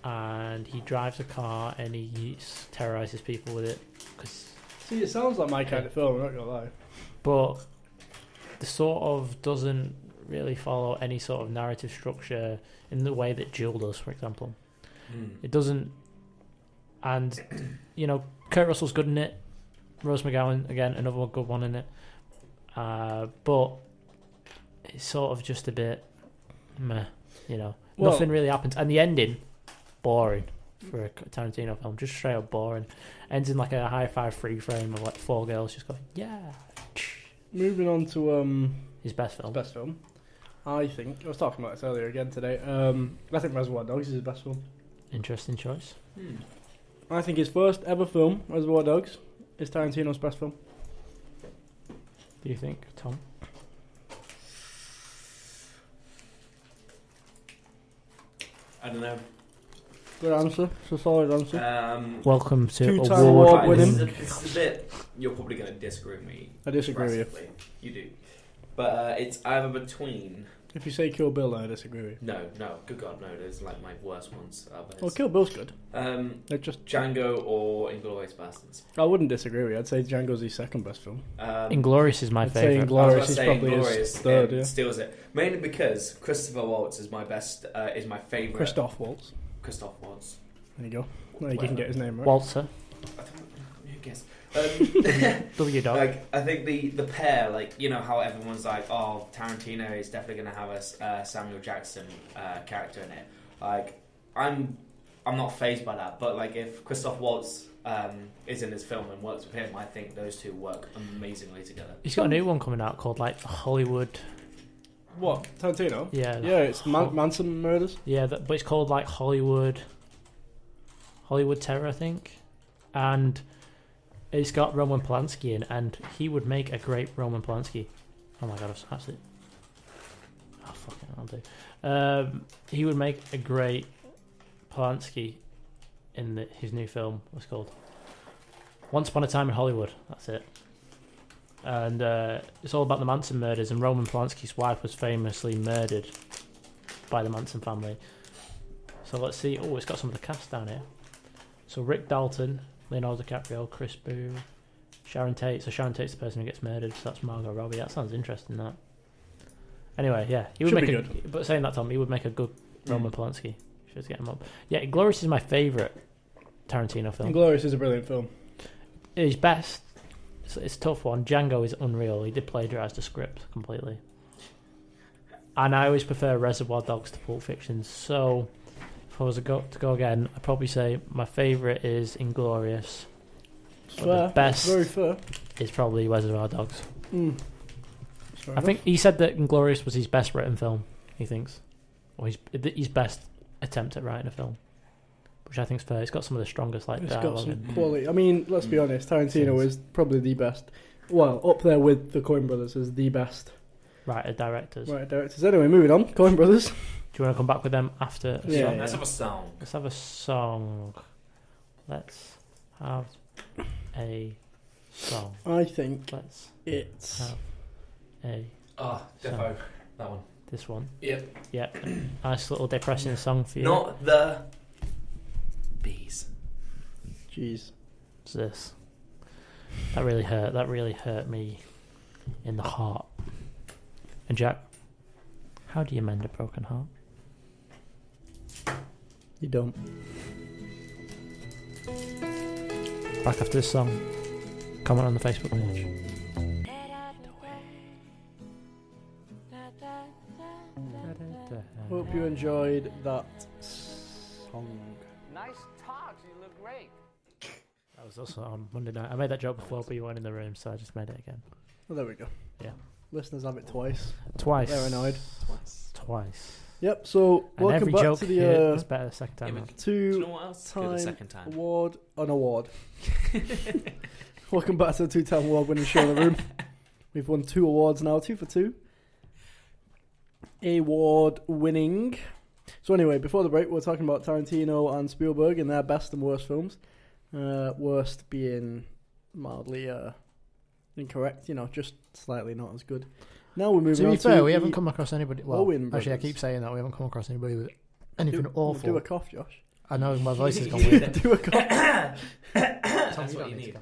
and he drives a car and he terrorizes people with it. See, it sounds like my kind of film, I'm not gonna lie. But the sort of doesn't really follow any sort of narrative structure in the way that Jewel does, for example. It doesn't, and Kurt Russell's good in it. Rose McGowan, again, another good one in it. But it's sort of just a bit meh, nothing really happens, and the ending boring for a Tarantino film, just straight up boring. Ends in like a high five free frame of like four girls just going yeah. Moving on to His best film. I think I was talking about this earlier again today. I think Reservoir Dogs is his best film. Interesting choice. I think his first ever film, Reservoir Dogs, is Tarantino's best film. Do you think, Tom? I don't know. Good answer. It's a solid answer. Welcome to Two-time award award winning. winning. This is a bit. You're probably going to disagree with me. I disagree with you. aggressively. You do, but it's either between. If you say Kill Bill, I disagree with you. No, good God, no. There's like my worst ones. Well, Kill Bill's good. They're just Django or Inglourious Bastards. I wouldn't disagree with you. I'd say Django's his second best film. Inglourious is my I'd say favourite. Inglourious is probably his third. Yeah. Steals it mainly because Christopher Waltz is my best. Is my favorite. Christoph Waltz. Christoph Waltz. There you go. Now you can get his name right. Walter. Who cares? W dog. Like I think the pair, like how everyone's like, oh, Tarantino is definitely going to have a Samuel Jackson character in it. Like I'm not fazed by that, but like if Christoph Waltz is in this film and works with him, I think those two work amazingly together. He's got a new one coming out called like Hollywood. What? Tarantino? Yeah. Yeah, it's Manson Murders. Yeah, but it's called like Hollywood Terror, I think, and it's got Roman Polanski in, and he would make a great Roman Polanski. Oh my god, I've absolutely. Oh fucking, I'll do. He would make a great Polanski in his new film. What's it called? Once Upon a Time in Hollywood. That's it. And it's all about the Manson murders, and Roman Polanski's wife was famously murdered by the Manson family. So let's see. Oh, it's got some of the cast down here. So Rick Dalton, Leonardo DiCaprio, Chris Boo, Sharon Tate. So Sharon Tate's the person who gets murdered. So that's Margot Robbie. That sounds interesting. That. Anyway, yeah, he would Should make be a good. But saying that, Tom, he would make a good Roman Polanski. Should get him up. Yeah, Glorious is my favourite Tarantino film. Inglourious is a brilliant film. His best. It's a tough one. Django is unreal. He did plagiarise the script completely. And I always prefer Reservoir Dogs to Pulp Fiction. So if I was to go again, I'd probably say my favourite is Inglourious. Fair. The best Very fair. is probably Reservoir Dogs. Fair I enough. think he said that Inglourious was his best written film, he thinks. or his best attempt at writing a film, which I think is fair. It's got some of the strongest It's got dialogue. some quality. I mean, let's be honest. Tarantino is probably the best. Well, up there with the Coen Brothers as the best directors. directors. Anyway, moving on. Coen Brothers. Do you want to come back with them after a Yeah. song? Let's have a song. Let's have a song. Let's have a song. I think Let's it's have a Defo. That one. this one. Yep. Yep. Nice little depressing song for you. Not the bees. jeez. What's this? That really hurt. That really hurt me in the heart. And Jack, how do you mend a broken heart? You don't. Back after this song. Comment on the Facebook page. Hope you enjoyed that song. Nice togs. You look great. That was also on Monday night. I made that joke before, but you weren't in the room, so I just made it again. Well, there we go. Yeah. Listeners have it twice. Twice. They're annoyed. Twice. Yep. So And welcome every back joke to here the is better the second time. Yeah, round. Do you know two what else? Good the second time. award on award. Welcome back to the two-time award-winning show in the room. We've won 2 awards now, 2 for 2. Award-winning. So anyway, before the break, we were talking about Tarantino and Spielberg and their best and worst films. Worst being mildly incorrect, just slightly not as good. Now we're moving To on be fair, to we the haven't come across anybody. Well, Owen actually, I brothers. keep saying that we haven't come across anybody with anything awful. Do a cough, Josh. I know my voice has gone weird. Do a cough. That's what you need.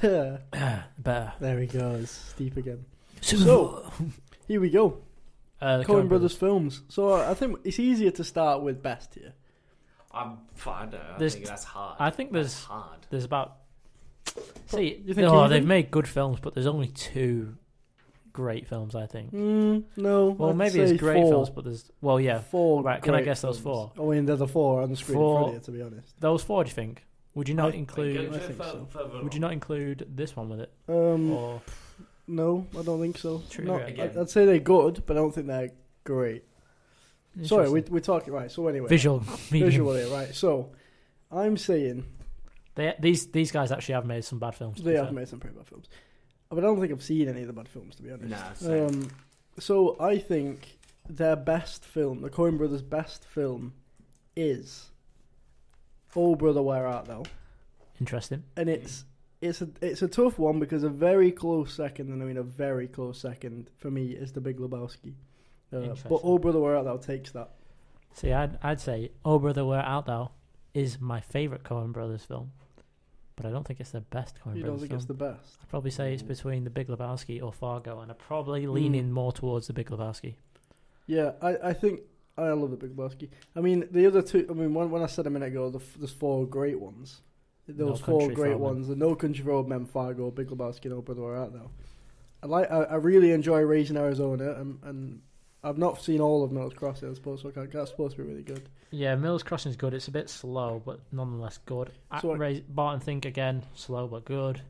Better. There he goes. Deep again. So, here we go. The Coen Brothers films. So I think it's easier to start with best here. I don't know. I There's- think that's hard. I think That's there's hard. there's about. See, You think no, even? they've made good films, but there's only 2 great films. I think. No. Well, I'd maybe say it's great 4. films, but there's 4. Right, can I great guess those films. 4? I mean, there's a 4 on the screen 4. in front of you, to be honest. those 4. Do you think? Would you not I- include? I think so. Would you not include this one with it? No, Or I don't think so. True, Not- right. Again. I'd say they're good, but I don't think they're great. Sorry, Interesting. we're talking right. So anyway, visual medium. visually, right? So I'm saying These guys actually have made some bad films. to they be have fair. made some pretty bad films, but I don't think I've seen any of the bad films, to be honest. Nah, same. So I think their best film, the Coen Brothers' best film, is Oh Brother Where Art Thou? Interesting. And it's a tough one because a very close second, and I mean a very close second for me, is The Big Lebowski. But Interesting. Oh Brother Where Art Thou takes that. See, I'd say Oh Brother Where Art Thou is my favourite Coen Brothers film, but I don't think it's the best Coen You Brothers don't think film. it's the best? I'd probably say it's between The Big Lebowski or Fargo, and I'm probably leaning more towards The Big Lebowski. Yeah, I think I love The Big Lebowski. I mean, the other 2. I mean, when I said a minute ago, there's 4 great ones. Those No 4 Country great for Old Men. ones: The No Country for Old Men, Fargo, Big Lebowski, and Oh Brother Where Art Thou. I really enjoy Raising Arizona, and I've not seen all of Miller's Crossing. That's supposed to be really good. Yeah, Miller's Crossing is good. It's a bit slow, but nonetheless good. So Barton Fink again, slow but good.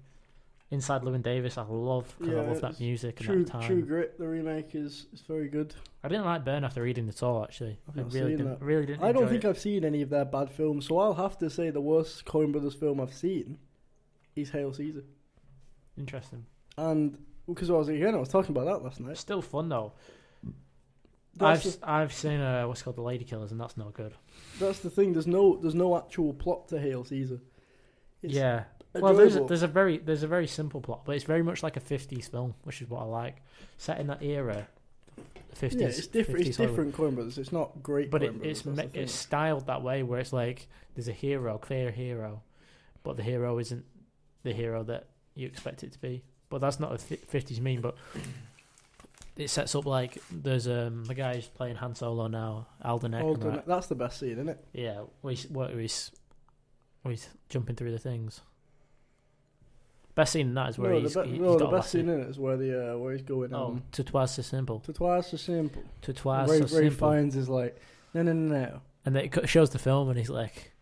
Inside Llewyn Davis, I love because I love that it's music and True, that time. True Grit, the remake is very good. I didn't like Burn After Reading at all. Actually, I've I not really seen didn't. that. Really didn't. I don't enjoy think it. I've seen any of their bad films, so I'll have to say the worst Coen Brothers film I've seen is Hail Caesar. Interesting. And because I was talking about that last night. It's still fun though. That's I've seen what's called The Lady Killers, and that's not good. That's the thing. There's no actual plot to Hail Caesar. It's Yeah. Well, there's enjoyable. a very simple plot, but it's very much like a 50s film, which is what I like. Set in that era, the 50s. Yeah, it's different. 50s It's Hollywood. different Coen Brothers. It's not great. But Coen Brothers, that's the thing. it's styled that way, where it's like there's a hero, clear hero, but the hero isn't the hero that you expect it to be. But that's not a 50s meme. But it sets up like there's the guy who's playing Han Solo now, Alden Ehrenreich. Right. That's the best scene, isn't it? Yeah, where he's jumping through the things. Best scene in that is where he's got the a best lassie. scene in it is where where he's going. Oh, to twas so simple. To twice so simple. To twas Ray, so Ray simple. finds is like no. And then it shows the film, and he's like,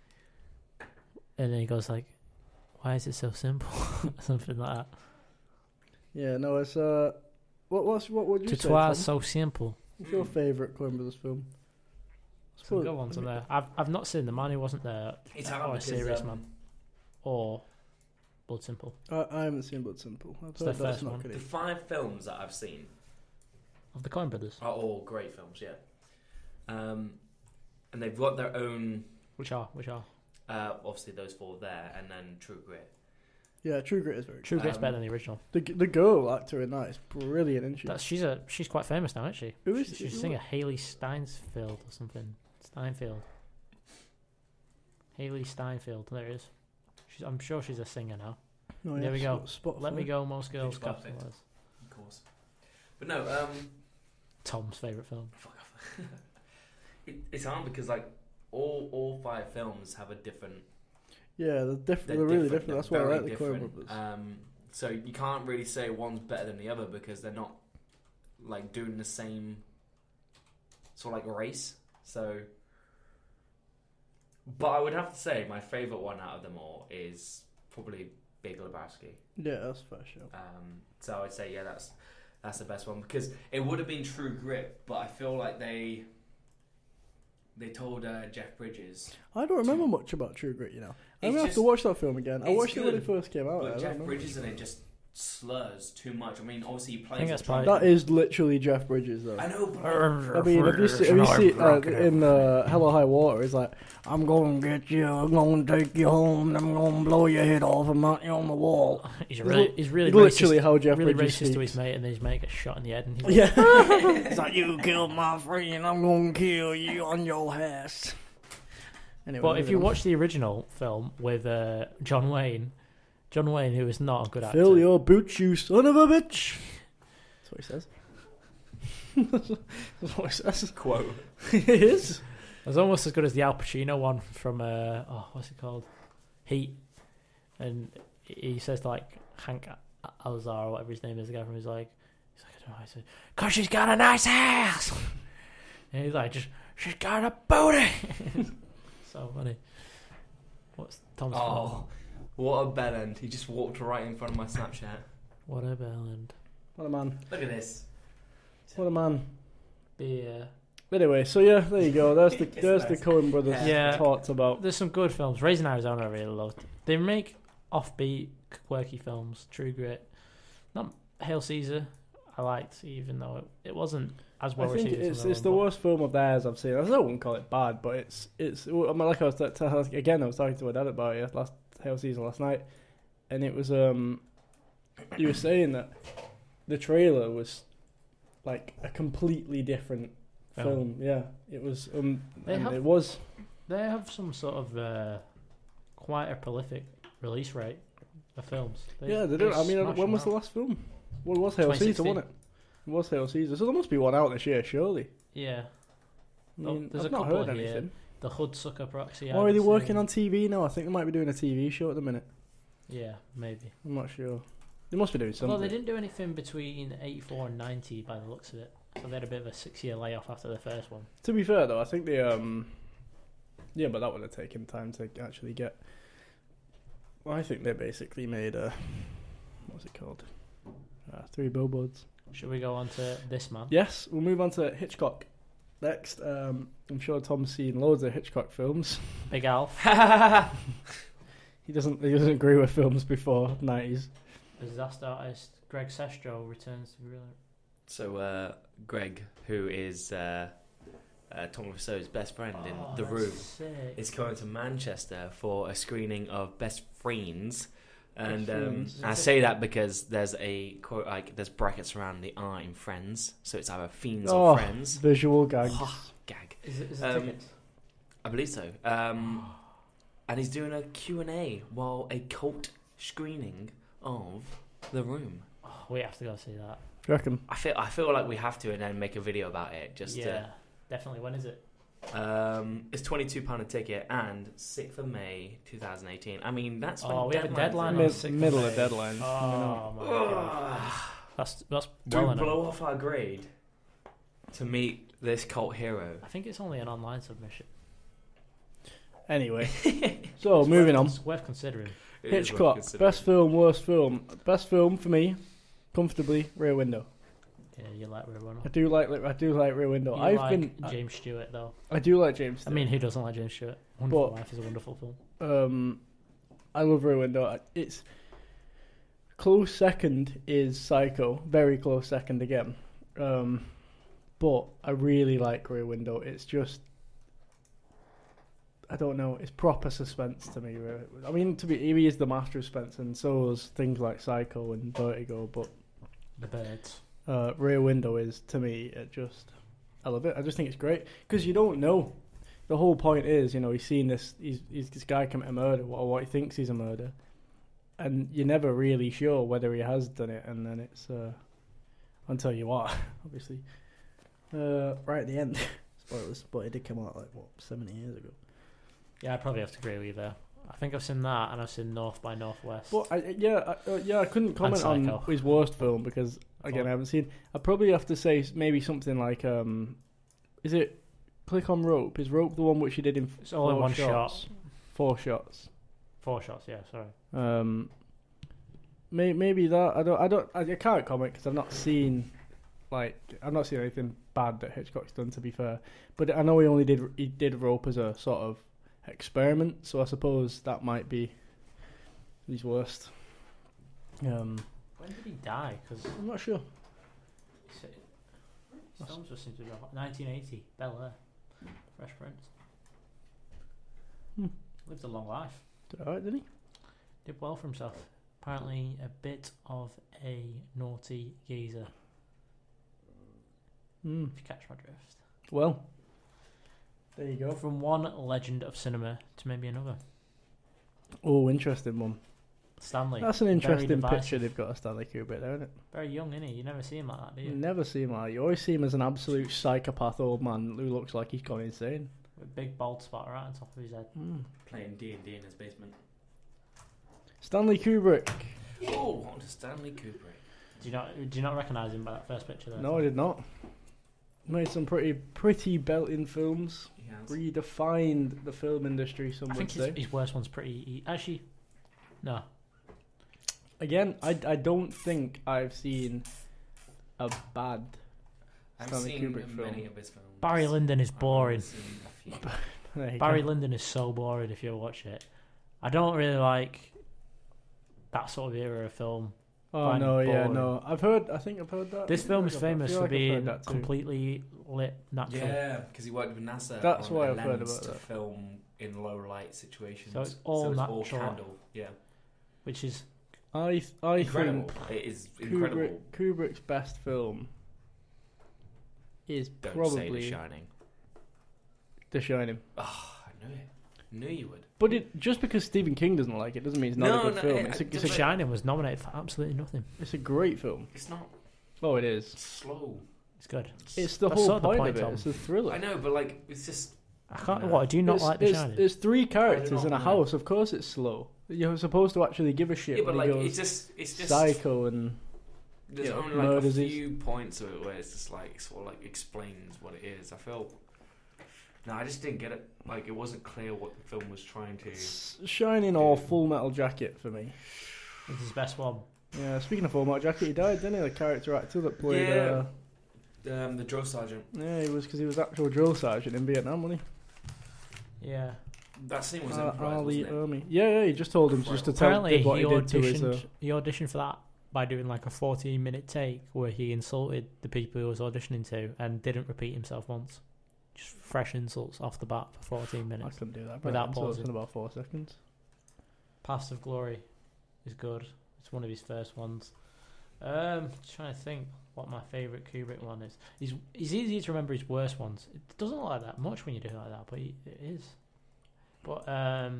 and then he goes like, "Why is it so simple?" Something like that. Yeah, no, it's what would you To say? twas Tom? so simple. What's your favourite Coen Brothers film? Some good ones on there. I've not seen The Man Who Wasn't There, It's hard or A because, Serious Man, or Blood Simple. I haven't seen Blood Simple. It's their first one. The 5 films that I've seen Of the Coen Brothers. are all great films, yeah. And they've got their own... Which are? Obviously those 4 there, and then True Grit. Yeah, True Grit is very good. True Grit's better than the original. The girl actor in that is brilliant, isn't she? She's quite famous now, isn't she? Who is She's a singer, Haley Steinfeld or something. Steinfeld. Haley Steinfeld. There it is. I'm sure she's a singer now. Oh, yeah, There we go. Spotify. Let me go. Most girls. Think about Capital it. letters. Of course. But no, Tom's favourite film. fuck off. It's hard because, like, all 5 films have a different... Yeah, they're different. They're really different. That's why I very like the Coen different. Brothers. So you can't really say one's better than the other because they're not, like, doing the same sort of, like, race. So... But I would have to say my favourite one out of them all is probably Big Lebowski. Yeah, that's fair show. So I would say, yeah, that's the best one because it would have been True Grit, but I feel like they told Jeff Bridges. I don't remember much about True Grit, you know. I'm It's gonna have to just- watch that film again. I it's watched it when good, it first came out. I But don't Jeff know. Bridges in it just slurs too much. I mean, obviously he plays. think that's a Trump. probably- That is literally Jeff Bridges, though. I know, but I mean, have you seen in Hello High Water? It's like, I'm going to get you, I'm going to take you home, I'm going to blow your head off and mount you on the wall. He's really literally racist, how Jeff really Bridges racist speaks. to his mate, and then his mate gets shot in the head. And he's Yeah. It's like, you killed my friend, I'm going to kill you on your ass. Anyway, But if moving you on. watch the original film with John Wayne, who is not a good actor. Fill your boots, you son of a bitch. That's what he says. That's what he says. quote. It is. It's almost as good as the Al Pacino one from what's it called? Heat. And he says to, like, Hank Alzar or whatever his name is, the guy from I don't know, he said, 'cause she's got a nice ass. And he's like, she's got a booty. So funny. What's Tom's fault? Oh, what a bell end! He just walked right in front of my Snapchat. What a bellend. What a man. Look at this. What a man. Beer. Anyway, so yeah, there you go. There's the Nice. Coen Brothers Yeah. talked about. There's some good films. Raising Arizona I really loved. They make offbeat, quirky films. True Grit. Not Hail Caesar. I liked, even though it wasn't as well I think received. as it's the the other worst film of theirs I've seen. I still wouldn't call it bad, but it's. I mean, like I was again. I was talking to my dad about it last Hail Season last night, and it was you were saying that the trailer was like a completely different film. Yeah, it was. It was. They have some sort of quite a prolific release rate of films. They do. I mean, smash when them was the out. last film? Well, it was Hail Caesar, wasn't it? It was Hail Caesar. So there must be one out this year, surely. Yeah. I mean, There's I've a not couple heard here. anything. The Hoodsucker Proxy. Or are they working on TV now? I think they might be doing a TV show at the minute. Yeah, maybe. I'm not sure. They must be doing something. Although they didn't do anything between 84 and 90 by the looks of it. So they had a bit of a 6-year layoff after the first one. To be fair, though, I think they yeah, but that would have taken time to actually get. Well, I think they basically made what's it called? 3 Billboards. Should we go on to this man? Yes, we'll move on to Hitchcock next. I'm sure Tom's seen loads of Hitchcock films. Big Alf. He doesn't agree with films before 90s. Disaster artist Greg Sestero returns to real. So Greg, who is Tom Wiseau's best friend in The Room, is coming to Manchester for a screening of Best Friends. And Friends. I say that because there's a quote, like, there's brackets around the R in Friends, so it's either Fiends or Friends. Visual gags. Gag. Is it tickets? I believe so. And he's doing a Q&A while a cult screening of The Room. Oh, we have to go see that. Do you reckon? I feel like we have to, and then make a video about it. Definitely. When is it? It's £22 a ticket, and 6th of May 2018. I mean, that's when we have a deadline are. on 6th of Middle May. of deadline. Oh my god. That's Do well we enough. blow off our grade to meet this cult hero? I think it's only an online submission. Anyway, so moving on. It's worth considering. It is worth Hitchcock, considering. best film, worst film. Best film for me, comfortably, Rear Window. Yeah, you like Rear Window. I do like Rear Window. You I've like been James Stewart though. I do like James. I mean, who doesn't like James Stewart? Wonderful Life is a wonderful film. I love Rear Window. It's close second is Psycho, very close second again. But I really like Rear Window. It's just, I don't know, it's proper suspense to me. Really. I mean, he is the master of suspense, and so is things like Psycho and Vertigo. But The Birds. Rear Window is, to me, I love it. I just think it's great because you don't know. The whole point is, he's seen this. He's this guy commit a murder, or what he thinks he's a murder, and you're never really sure whether he has done it. And then it's until you are, obviously. Right at the end, spoilers, but it did come out 70 years ago. Yeah, I'd probably have to agree with you there. I think I've seen that, and I've seen North by Northwest. But I couldn't comment on his worst film because again I haven't seen. I'd probably have to say maybe something like is it Click on Rope? Is Rope the one which he did in it's all in one shot? 4 shots. 4 shots, yeah. Sorry. Maybe that. I can't comment because I've not seen anything bad that Hitchcock's done. To be fair, but I know he did Rope as a sort of experiment, so I suppose that might be his worst. When did he die? Because I'm not sure. His films just seem to be 1980, Bel Air, Fresh Prince. Lived a long life. Did alright, did he? Did well for himself. Apparently a bit of a naughty geezer. If you catch my drift. Well, there you go. From one legend of cinema to maybe another. Oh, interesting one. Stanley. That's an interesting picture they've got of Stanley Kubrick there, isn't it? Very young, isn't he? You never see him like that, do you? You never see him like that. You always see him as an absolute psychopath old man who looks like he's gone insane. With a big bald spot right on top of his head. Playing D&D in his basement. Stanley Kubrick. Oh, on to Stanley Kubrick. Do you not recognise him by that first picture there? No, I did not. Made some pretty belting films. Redefined the film industry, some would say. His worst one's pretty... Actually, no. Again, I don't think I've seen a bad Stanley Kubrick film. Many of his films. Barry Lyndon is boring. Barry Lyndon is so boring if you ever watch it. I don't really like that sort of era of film. Oh no, yeah, no. I think I've heard that. This film is famous for being completely lit natural. Yeah, because he worked with NASA. That's why I've heard about to that. film in low light situations. So it's all natural, candle. Yeah, which is I incredible. think It is incredible. Kubrick's best film is Don't probably say The Shining. The Shining. Oh, I knew it. Knew you would. But just because Stephen King doesn't like it doesn't mean it's not a good film. The Shining was nominated for absolutely nothing. It's a great film. It's not. Oh, it is. It's slow. It's good. It's the That's whole sort of the point point, of it. Tom. It's a thriller. I know, but it's just. I can't. What? Do you not like The Shining? There's 3 characters not, in a no. house. Of course, it's slow. You're supposed to actually give a shit. Yeah, but when he goes it's just psycho and there's only a few points of it where it's just sort of explains what it is. I felt. No, I just didn't get it. It wasn't clear what the film was trying to. Shining or Full Metal Jacket for me. It's his best one. Yeah, speaking of Full Metal Jacket, he died, didn't he? The character actor that played. The drill sergeant. Yeah, he was actual drill sergeant in Vietnam, wasn't he? Yeah. That scene was improvised, wasn't it? Yeah, he just told him just to tell Apparently, what he did to his. He auditioned for that by doing a 14-minute take where he insulted the people he was auditioning to and didn't repeat himself once. Just fresh insults off the bat for 14 minutes. I couldn't do that without pausing. In about 4 seconds. Past of Glory is good. It's one of his first ones. Trying to think what my favourite Kubrick one is. It's easy to remember his worst ones. It doesn't look like that much when you do it like that, but it is. But I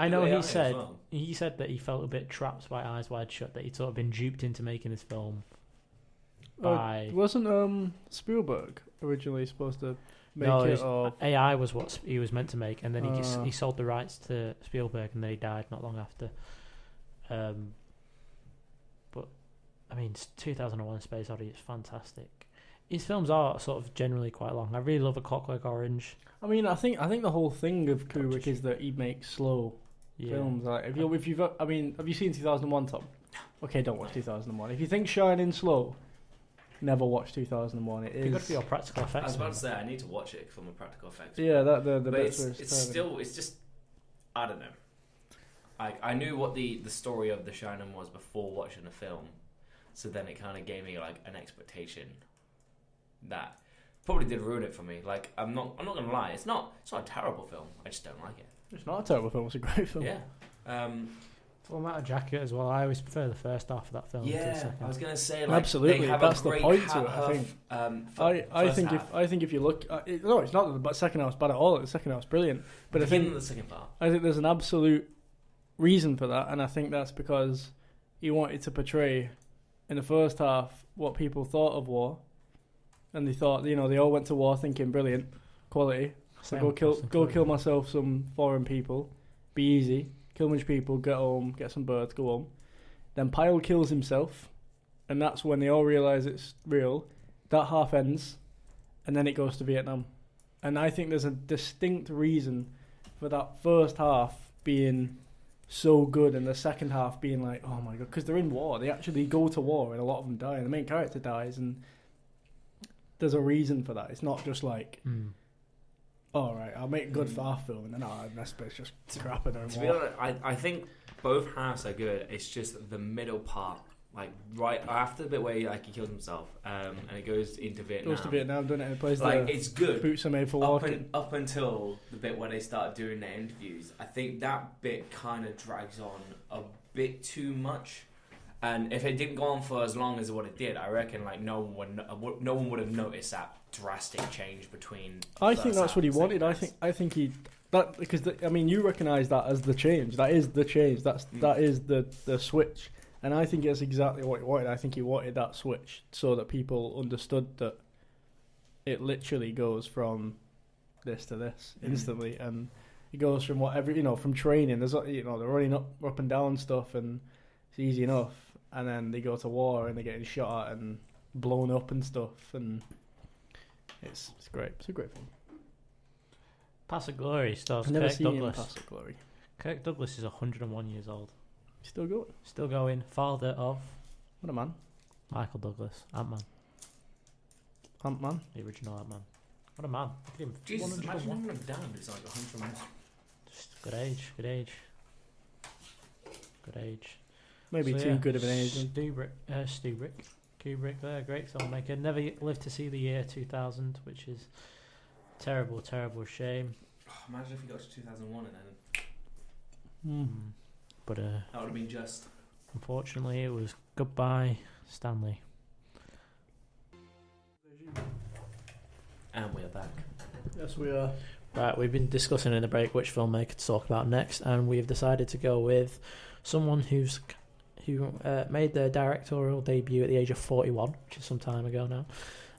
know he said that he felt a bit trapped by Eyes Wide Shut, that he'd sort of been duped into making his film. Wasn't Spielberg originally supposed to make it? Or AI was what he was meant to make, and then he sold the rights to Spielberg, and then he died not long after. But I mean, 2001: Space Odyssey is fantastic. His films are sort of generally quite long. I really love A Clockwork Orange. I mean, I think the whole thing of Kubrick is that he makes slow films. Have you seen 2001, Tom? okay, don't watch 2001. If you think Shining slow, never watch 2001. It It'd be is good for your practical effects. I was about man. to say I need to watch it for my practical effects. yeah, that the but bits it's where it's just I don't know. I knew what the story of The Shining was before watching the film, so then it kind of gave me like an expectation that probably did ruin it for me. Like I'm not gonna lie, it's not a terrible film. I just don't like it. It's not a terrible film. It's a great film. Yeah. Full Metal Jacket as well. I always prefer the first half of that film to the Yeah, second. I was gonna say like Absolutely, they have that's a the great point to it, I think. I think if you look, no, it's not that the second half's bad at all. The second half's brilliant, but I think the second part. I think there's an absolute reason for that, and I think that's because he wanted to portray in the first half what people thought of war, and they thought, they all went to war thinking brilliant quality. So go kill myself some foreign people, be easy, kill a bunch of people, get home, get some birds, go home. Then Pyle kills himself, and that's when they all realise it's real. That half ends, and then it goes to Vietnam. And I think there's a distinct reason for that first half being so good and the second half being like, oh my god, because they're in war. They actually go to war, and a lot of them die, and the main character dies, and there's a reason for that. It's not just like... all right, I'll make good for our film, and then this bit's just crap. To be honest, I think both halves are good. It's just the middle part, like right after the bit where he kills himself, and it goes into Vietnam. Goes to Vietnam, doesn't it? It plays like it's good. Boots are made for walking. Up until the bit where they start doing their interviews, I think that bit kind of drags on a bit too much. And if it didn't go on for as long as what it did, I reckon like no one would have noticed that drastic change between. I think that's what he wanted. I think he that because you recognise that as the change. That is the change. That is the switch. And I think it's exactly what he wanted. I think he wanted that switch so that people understood that it literally goes from this to this instantly, and it goes from whatever from training. There's they're running up and down stuff, and it's easy enough. And then they go to war and they're getting shot at and blown up and stuff, and it's great. It's a great film. Pass of Glory stars I've never Kirk seen Douglas. Pass of Glory. Kirk Douglas is 101 years old. Still going. Still going. Father of What a man. Michael Douglas. Ant-Man. Ant-Man. The original Ant-Man. What a man. Look at him. Jesus, 101. imagine him down. It's like 101. Just good age. Good age. Good age. Maybe So, too yeah, good of an age. Kubrick there, great filmmaker. Never lived to see the year 2000, which is terrible, terrible shame. Oh, imagine if we got to 2001 and then But that would have been just. unfortunately, it was goodbye, Stanley. And we're back. Yes, we are. Right, we've been discussing in the break which filmmaker to talk about next, and we've decided to go with someone who made their directorial debut at the age of 41, which is some time ago now,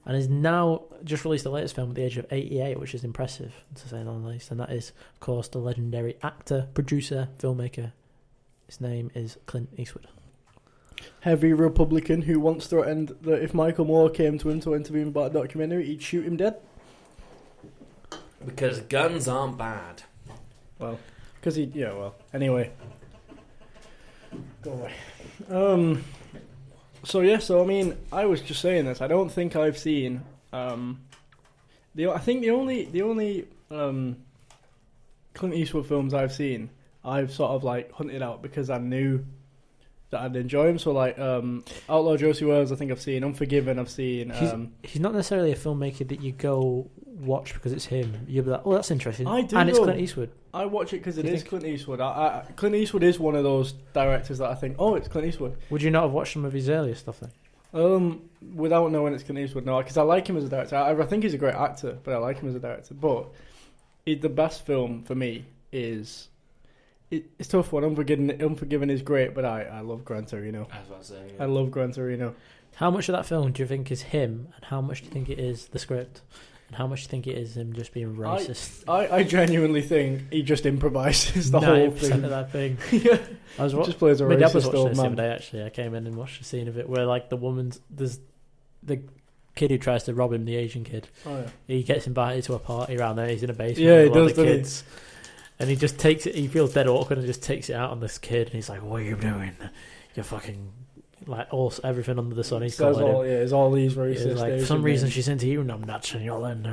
and is now just released the latest film at the age of 88, which is impressive, to say the least, and that is, of course, the legendary actor, producer, filmmaker. His name is Clint Eastwood. Heavy Republican who once threatened that if Michael Moore came to him to interview him about a documentary, he'd shoot him dead. Because guns aren't bad. Well, because anyway. Go away. So I mean, I was just saying this. I don't think I've seen. I think the only Clint Eastwood films I've seen, I've sort of like hunted out because I knew that I'd enjoy him. So like Outlaw Josie Wales, I think I've seen. Unforgiven, I've seen. He's not necessarily a filmmaker that you go watch because it's him. You'll be like, oh, that's interesting. I do, and it's though. Clint Eastwood. I watch it because it Do you is think? Clint Eastwood. Clint Eastwood is one of those directors that I think, oh, it's Clint Eastwood. Would you not have watched some of his earlier stuff then? Without knowing it's Clint Eastwood, no, because I like him as a director. I think he's a great actor, but I like him as a director. But the best film for me is it's a tough one. Unforgiven is great, but I love Gran Torino. I was about to say. I love Gran Torino. How much of that film do you think is him, and how much do you think it is the script, and how much do you think it is him just being racist? I genuinely think he just improvises the whole 90% thing. of that thing. Yeah, I was just plays a my dad was racist watching old this the other man. day. Actually, I came in and watched a scene of it where like there's the kid who tries to rob him, the Asian kid. Oh yeah. He gets invited to a party around there. He's in a basement Yeah, with he all does, the doesn't he? kids. And he just takes it. He feels dead awkward and just takes it out on this kid. And he's like, "What are you doing? You fucking like everything under the sun. He's Says calling all, him. it's all these racist. It's like, for some Asian reason names. she's into you, and I'm not, and you're letting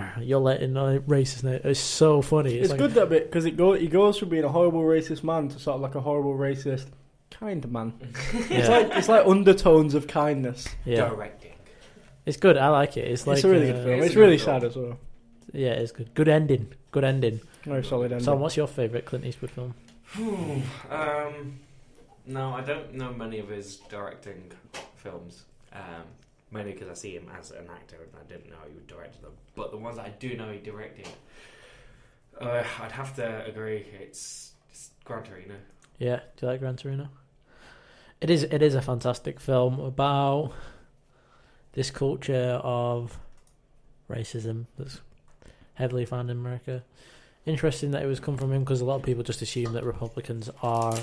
racist name. It's so funny. It's like, good that bit because he goes from being a horrible racist man to sort of like a horrible racist kind man. Yeah. It's like undertones of kindness. Yeah, Directing. it's good. I like it. It's like It's a really good film. it's It's a really good sad film. as well. Yeah, it's good. Good ending. Good ending. Very solid ending. So, what's your favourite Clint Eastwood film? No, I don't know many of his directing films. Mainly because I see him as an actor and I didn't know he would direct them. But the ones that I do know he directed, I'd have to agree. It's Gran Torino. Yeah, do you like Gran Torino? It is a fantastic film about this culture of racism that's heavily found in America. Interesting that it was come from him because a lot of people just assume that Republicans are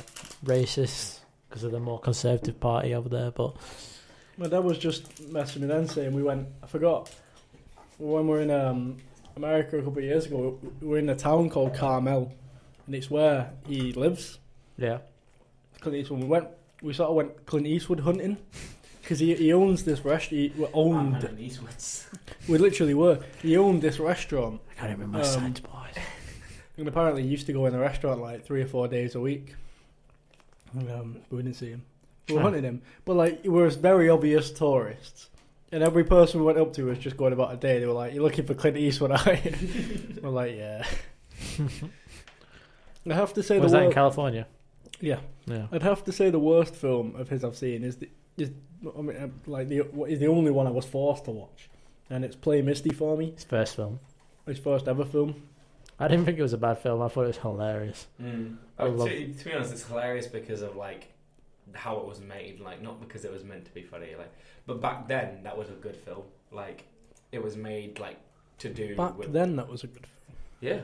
racist because of the more conservative party over there. But My dad was just messing me then saying I forgot, when we were in America a couple of years ago, we were in a town called Carmel, and it's where he lives. yeah, Clint Eastwood. We sort of went Clint Eastwood hunting because he owns this restaurant. We literally were. He owned this restaurant, I can't remember my signs, boys. and apparently he used to go in the restaurant like 3 or 4 days a week. And, we didn't see him. We were hunting him, but like we were very obvious tourists, and every person we went up to was just going about a day. They were like, "You're looking for Clint Eastwood?" We're like, "Yeah." I have to say, Was that in California? Yeah. Yeah. I'd have to say the worst film of his I've seen is the only one I was forced to watch, and it's Play Misty for me. His first film. His first ever film. I didn't think it was a bad film. I thought it was hilarious. I love- To be honest, it's hilarious because of like how it was made, like not because it was meant to be funny, like. But back then, that was a good film. Like it was made like to do. Back with, then, that was a good film. yeah.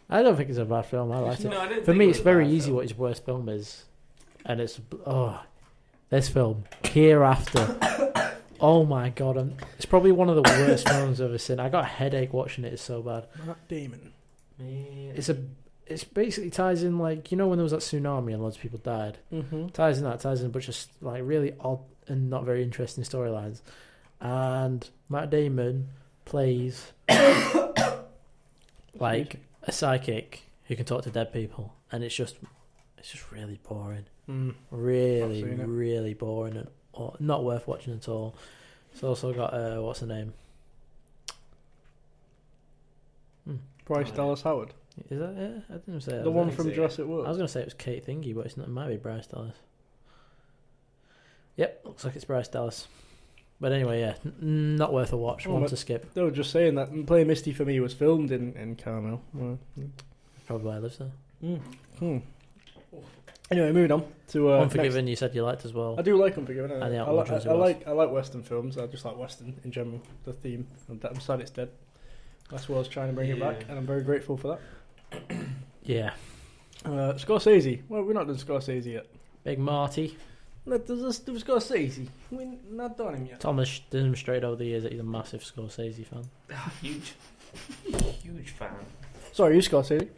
I don't think it's a bad film. I like it. No, I didn't For think me, it it's was a very bad easy film. what his worst film is, and it's this film Hereafter. Oh my god, it's probably one of the worst films I've ever seen. I got a headache watching it. It's so bad. Matt Damon. It's basically ties in like, you know, when there was that tsunami and loads of people died. Mm-hmm. Ties in a bunch of like really odd and not very interesting storylines, and Matt Damon plays like a psychic who can talk to dead people, and it's just really boring. Really, I've seen it. really boring and not worth watching at all. It's also got what's her name? Bryce Dallas Howard. Is that it? I didn't say that. The one think from so, yeah. Jurassic I World. was gonna say it was Kate Thingy, but it's not. It might be Bryce Dallas. Yep, looks like it's Bryce Dallas. But anyway, yeah, not worth a watch. Oh, One but- to skip. They were just saying that Play Misty for me was filmed in Carmel. Probably why I live there. Anyway, moving on to Unforgiven, you said you liked as well. I do like Unforgiven. And the I Outlaw Josie like Western films. I just like Western in general. The theme. I'm sad it's dead. That's why I was trying to bring it back, and I'm very grateful for that. Yeah. Scorsese. Well, we're not done Scorsese yet. Big Marty. No, there's Scorsese. We're not done him yet. Thomas demonstrated over the years that he's a massive Scorsese fan. Huge fan. Sorry, you Scorsese.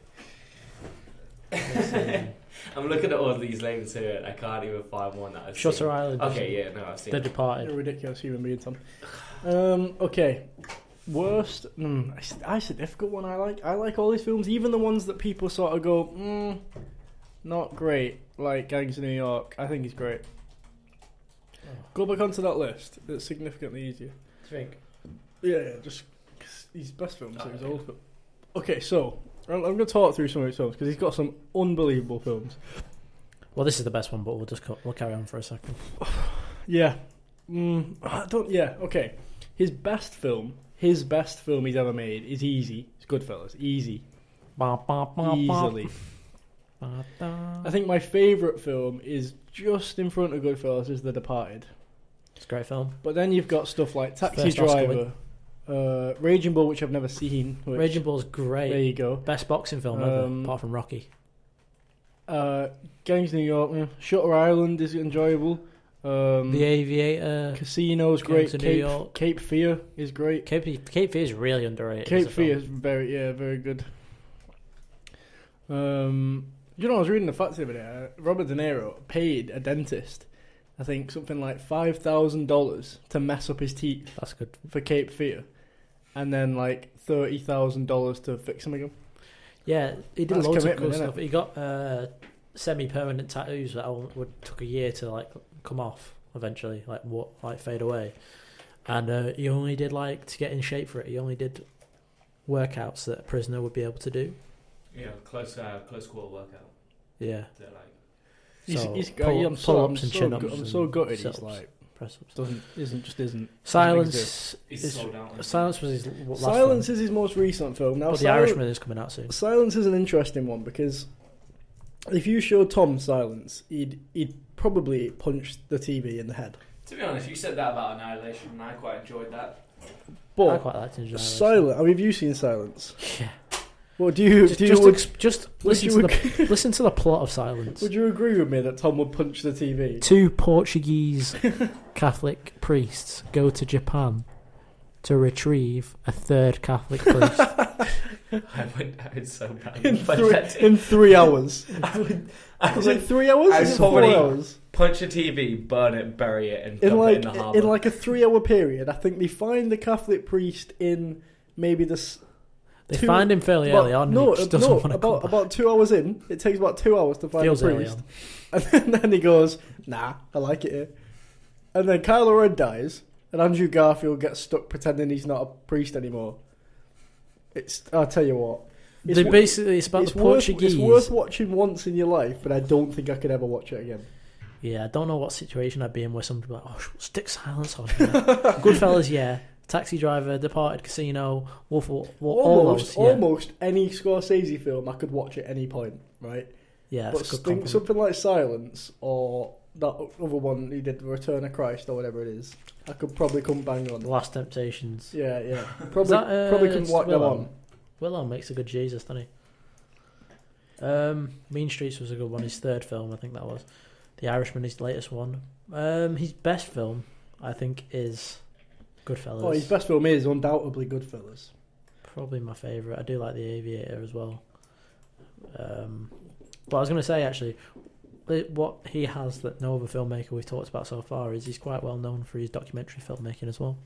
I'm looking at all these names here and I can't even find one that I've Shutter seen. Island. Okay, yeah, no, I've seen The it. You're a Departed. ridiculous human being, Tom. Okay. Worst. It's a difficult one. I like all these films, even the ones that people sort of go, not great. Like Gangs of New York. I think he's great. Go back onto that list. It's significantly easier. Think. Yeah, just 'cause he's best films. So he's old. Okay, so I'm going to talk through some of his films because he's got some unbelievable films. Well, this is the best one, but we'll carry on for a second. Yeah. Yeah, okay. His best film he's ever made is easy. It's Goodfellas. Easy. Easily. I think my favourite film is just in front of Goodfellas is The Departed. It's a great film. But then you've got stuff like Taxi First Oscar Driver, Raging Bull, which I've never seen. Raging Bull's great. There you go. Best boxing film ever, apart from Rocky. Gangs of New York, Shutter Island is enjoyable. The Aviator. Casino's great. Gangs of New York. Cape Fear is great. Cape Fear is really underrated. Cape Fear is very good. I was reading the facts the other day. Robert De Niro paid a dentist I think something like $5,000 to mess up his teeth That's good. for Cape Fear, and then like $30,000 to fix them again. Yeah, he did That's loads of commitment, cool innit? stuff. He got semi-permanent tattoos that took a year to like come off eventually, like fade away. And he only did like to get in shape for it. He only did workouts that a prisoner would be able to do. Yeah, close quarter workout. Yeah. They're like, I'm so gutted. He's sit-ups, like press-ups. isn't. Silence. he's sold out. Silence was his last Silence film. is his most recent film. Now, But The Irishman is coming out soon. Silence is an interesting one because if you showed Tom Silence, he'd probably punch the TV in the head. To be honest, you said that about Annihilation, and I quite enjoyed that. I But quite liked it. Silence. I mean, have you seen Silence? Yeah. Well, Just listen to the plot of Silence. Would you agree with me that Tom would punch the TV? 2 Portuguese Catholic priests go to Japan to retrieve a 3rd Catholic priest. I would so bad. In 3 hours. I Was would it 3 hours? I Is it would 4 probably- hours? punch a TV, burn it, bury it, and In dump it in like the harbour. in like a 3-hour period, I think they find the Catholic priest in maybe They find him fairly early on. No, and he just doesn't want to come back. about 2 hours in. It takes about 2 hours to find Feels the early priest, on. and then he goes, "Nah, I like it here." And then Kylo Ren dies, and Andrew Garfield gets stuck pretending he's not a priest anymore. I'll tell you what. It's about the worth, Portuguese. It's worth watching once in your life, but I don't think I could ever watch it again. Yeah, I don't know what situation I'd be in where somebody would be like, oh, stick Silence on. Goodfellas, yeah. Taxi Driver, Departed, Casino, Wolf, all those. Yeah. Almost any Scorsese film I could watch at any point, right? Yeah, But it's a good compliment. something like Silence or that other one he did, Return of Christ or whatever it is, I could probably come bang on. The Last Temptations. Yeah. Probably couldn't it's whack them Willow? on. Willow makes a good Jesus, doesn't he? Mean Streets was a good one. His 3rd film, I think that was. The Irishman, his latest one. His best film, I think, is Goodfellas. Oh, his best film is undoubtedly Goodfellas. Probably my favourite. I do like The Aviator as well. But I was going to say, actually, what he has that no other filmmaker we've talked about so far is he's quite well known for his documentary filmmaking as well.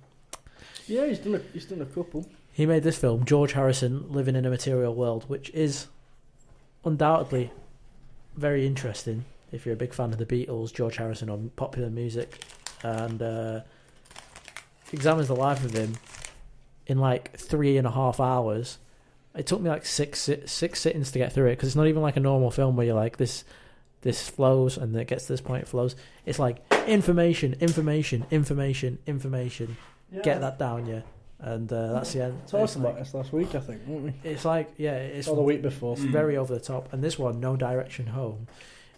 Yeah, he's done a couple. He made this film, George Harrison, Living in a Material World, which is undoubtedly very interesting if you're a big fan of the Beatles, George Harrison, or popular music, and examines the life of him in like 3.5 hours. It took me like six sittings to get through it, because it's not even like a normal film where you're like, this flows and then it gets to this point, it flows. It's like information. Yeah. Get that down, yeah. And that's the end. Talked about this last week, I think, weren't we? It's like, yeah, it's Or the week before. it's very over the top. And this one, No Direction Home,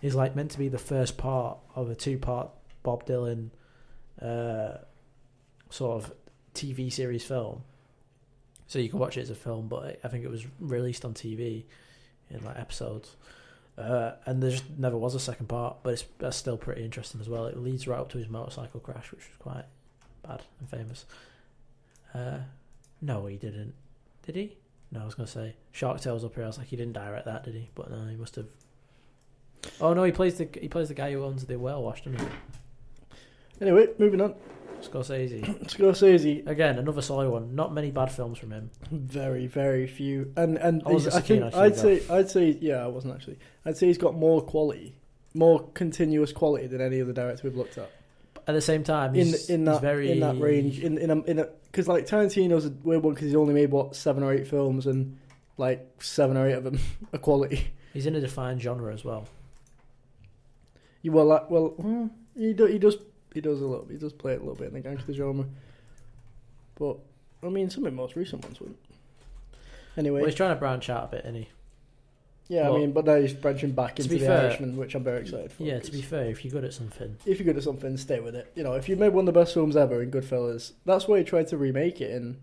is like meant to be the first part of a 2-part Bob Dylan sort of TV series film. So you can watch it as a film, but I think it was released on TV in like episodes. And there just never was a second part, but that's still pretty interesting as well. It leads right up to his motorcycle crash, which was quite bad and famous. No, he didn't. Did he? No, I was going to say Shark Tale's up here. I was like, he didn't direct that, did he? But no, he must have. Oh no, he plays the guy who owns the Whale Wash, doesn't he? Anyway, moving on. Scorsese. Again, another solid one. Not many bad films from him. Very, very few. And I wasn't I so keen think on I'd say yeah, I wasn't actually. I'd say he's got more quality, more continuous quality than any other director we've looked at. At the same time, In he's that very range, because like Tarantino's a weird one because he's only made 7 or 8 films and like 7 or 8 of them are quality. He's in a defined genre as well. He does a little. He does play it a little bit in the gangster genre, but I mean some of the most recent ones wouldn't. Anyway, Well, he's trying to branch out a bit, isn't he? yeah, well, I mean, but now he's branching back into be the fair- Irishman, which I'm very excited for. Yeah, to be fair, if you're good at something, If you're good at something, stay with it. You know, if you made one of the best films ever in Goodfellas, that's why he tried to remake it in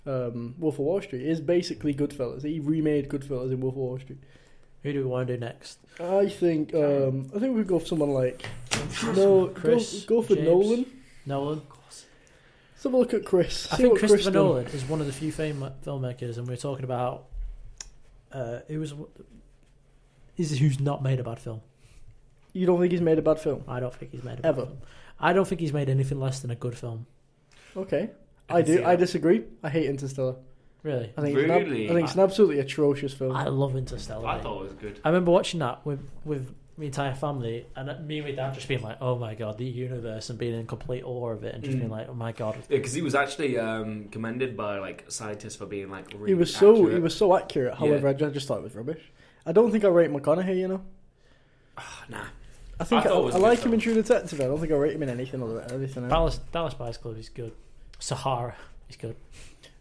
Wolf of Wall Street. It's basically Goodfellas. He remade Goodfellas in Wolf of Wall Street. who do we want to do next? I think we go for someone like Chris, go for James. Nolan. Nolan. Let's have a look at Chris. I See think what Chris Christopher done. Nolan is one of the few filmmakers, and we're talking about who's not made a bad film. You don't think he's made a bad film? I don't think he's made a Ever? bad film. I don't think he's made anything less than a good film. Okay. I I can see do. I that. disagree. I hate Interstellar. Really? I think Really? I think it's an absolutely atrocious film. I love Interstellar. I mate. thought it was good. I remember watching that with my entire family, and me and my dad just being like, "Oh my god, the universe," and being in complete awe of it, and just being like, "Oh my god." Yeah, because he was actually commended by like scientists for being like really he was so accurate. However, I just thought it was rubbish. I don't think I rate McConaughey. You know. Nah. I think I thought it was I a like good him in film. True Detective. I don't think I rate him in anything other than everything else. Dallas Buyers Club is good. Sahara is good.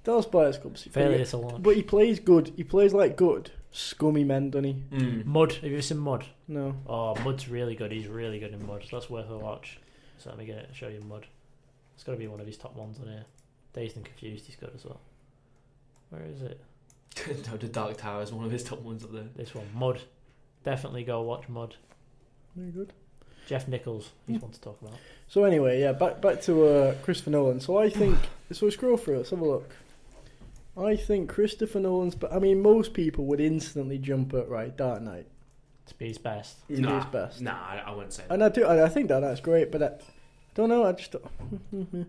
Dallas Buyers Club. Failure to Launch. But he plays good. He plays like good, scummy men, doesn't he? Mud. Have you ever seen Mud? No. Oh, Mud's really good. He's really good in Mud. So that's worth a watch. So let me show you Mud. It's got to be one of his top ones on here. Dazed and Confused. He's good as well. Where is it? No, The Dark Tower is one of his top ones up there. This one, Mud. Definitely go watch Mud. Very good. Jeff Nichols. He's one to talk about. So anyway, yeah, back to Christopher Nolan. So I think so. Scroll through. Let's have a look. I think Christopher Nolan's. I mean, most people would instantly jump at Dark Knight. To be his best. To be his best. Nah, I wouldn't say that. And I do. I think Dark Knight's great, but I don't know. I just.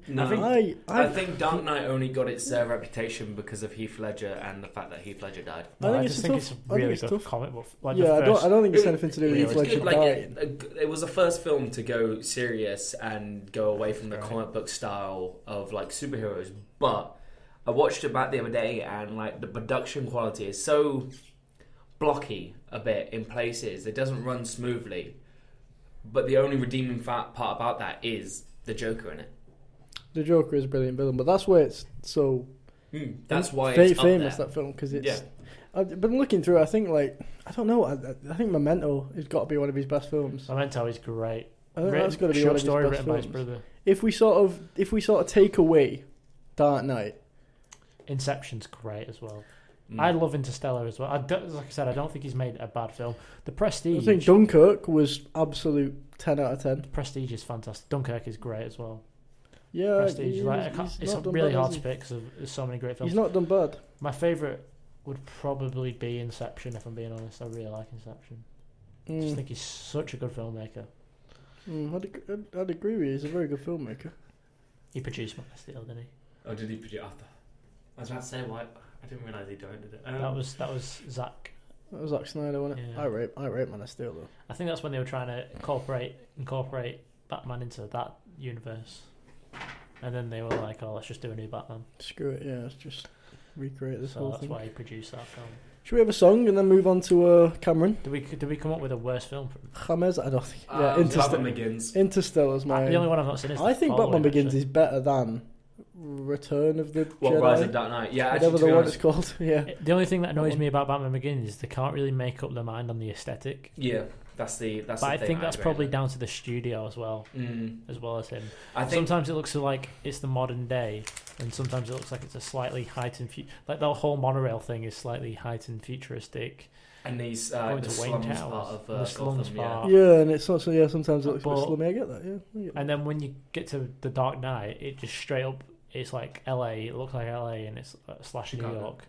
No. I think Dark Knight only got its reputation because of Heath Ledger and the fact that Heath Ledger died. No, I think just it's think tough. it's a I think really it's good tough. comic book. Like Yeah, the first, I don't think it's anything to do with It Heath was Ledger Like, dying. it was the first film to go serious and go away from the Right. comic book style of like superheroes. But I watched it back the other day, and like the production quality is so blocky a bit in places. It doesn't run smoothly. But the only redeeming part about that is the Joker in it. The Joker is a brilliant villain, but that's why it's so That's why it's famous, up there. that film, because it's. Yeah. I've been looking through it. I think I don't know. I think Memento has got to be one of his best films. Memento is great. I think that's got to be Short one of his story best written by his films. brother. If we sort of take away Dark Knight, Inception's great as well. Mm. I love Interstellar as well. Like I said, I don't think he's made a bad film. The Prestige. I think Dunkirk was absolute 10 out of 10. Prestige is fantastic. Dunkirk is great as well. Yeah, Prestige, it's not done really bad, hard has to pick because there's so many great films. He's not done bad. My favourite would probably be Inception, if I'm being honest. I really like Inception. I just think he's such a good filmmaker. I'd agree with you. He's a very good filmmaker. He produced Man of Steel, didn't he? Oh, did he produce after? I was about to say, why? I didn't realise he directed it. That was Zack. That was Zack Snyder, wasn't it? Yeah. I rate Man of Steel though. I think that's when they were trying to incorporate Batman into that universe. And then they were like, "Oh, let's just do a new Batman." Screw it. Yeah, let's just recreate this So whole that's thing. why he produced that film. Should we have a song and then move on to Cameron? Did we come up with a worst film? James? I don't think. Yeah, Batman Interstellar. Begins. Interstellar's my. The only one I've not seen is I think The Following, Batman Begins actually. is better than Return of the Jedi. Rise of Dark Knight. Yeah, actually, Whatever to the be one honest, it's called. Yeah. The only thing that annoys me about Batman Begins is they can't really make up their mind on the aesthetic. yeah, that's the. But I think that's probably down to the studio as well as him. I think Sometimes it looks like it's the modern day, and sometimes it looks like it's a slightly heightened. Like the whole monorail thing is slightly heightened, futuristic. and these Going the to Wayne slums Towers, part of the slums Gotham, part. Yeah, and it's also sometimes it looks a bit But- slummy. I get that. Yeah. I get that. And then when you get to the Dark Knight, it just straight up, it's like LA. It looks like LA, and it's slash New Chicago. York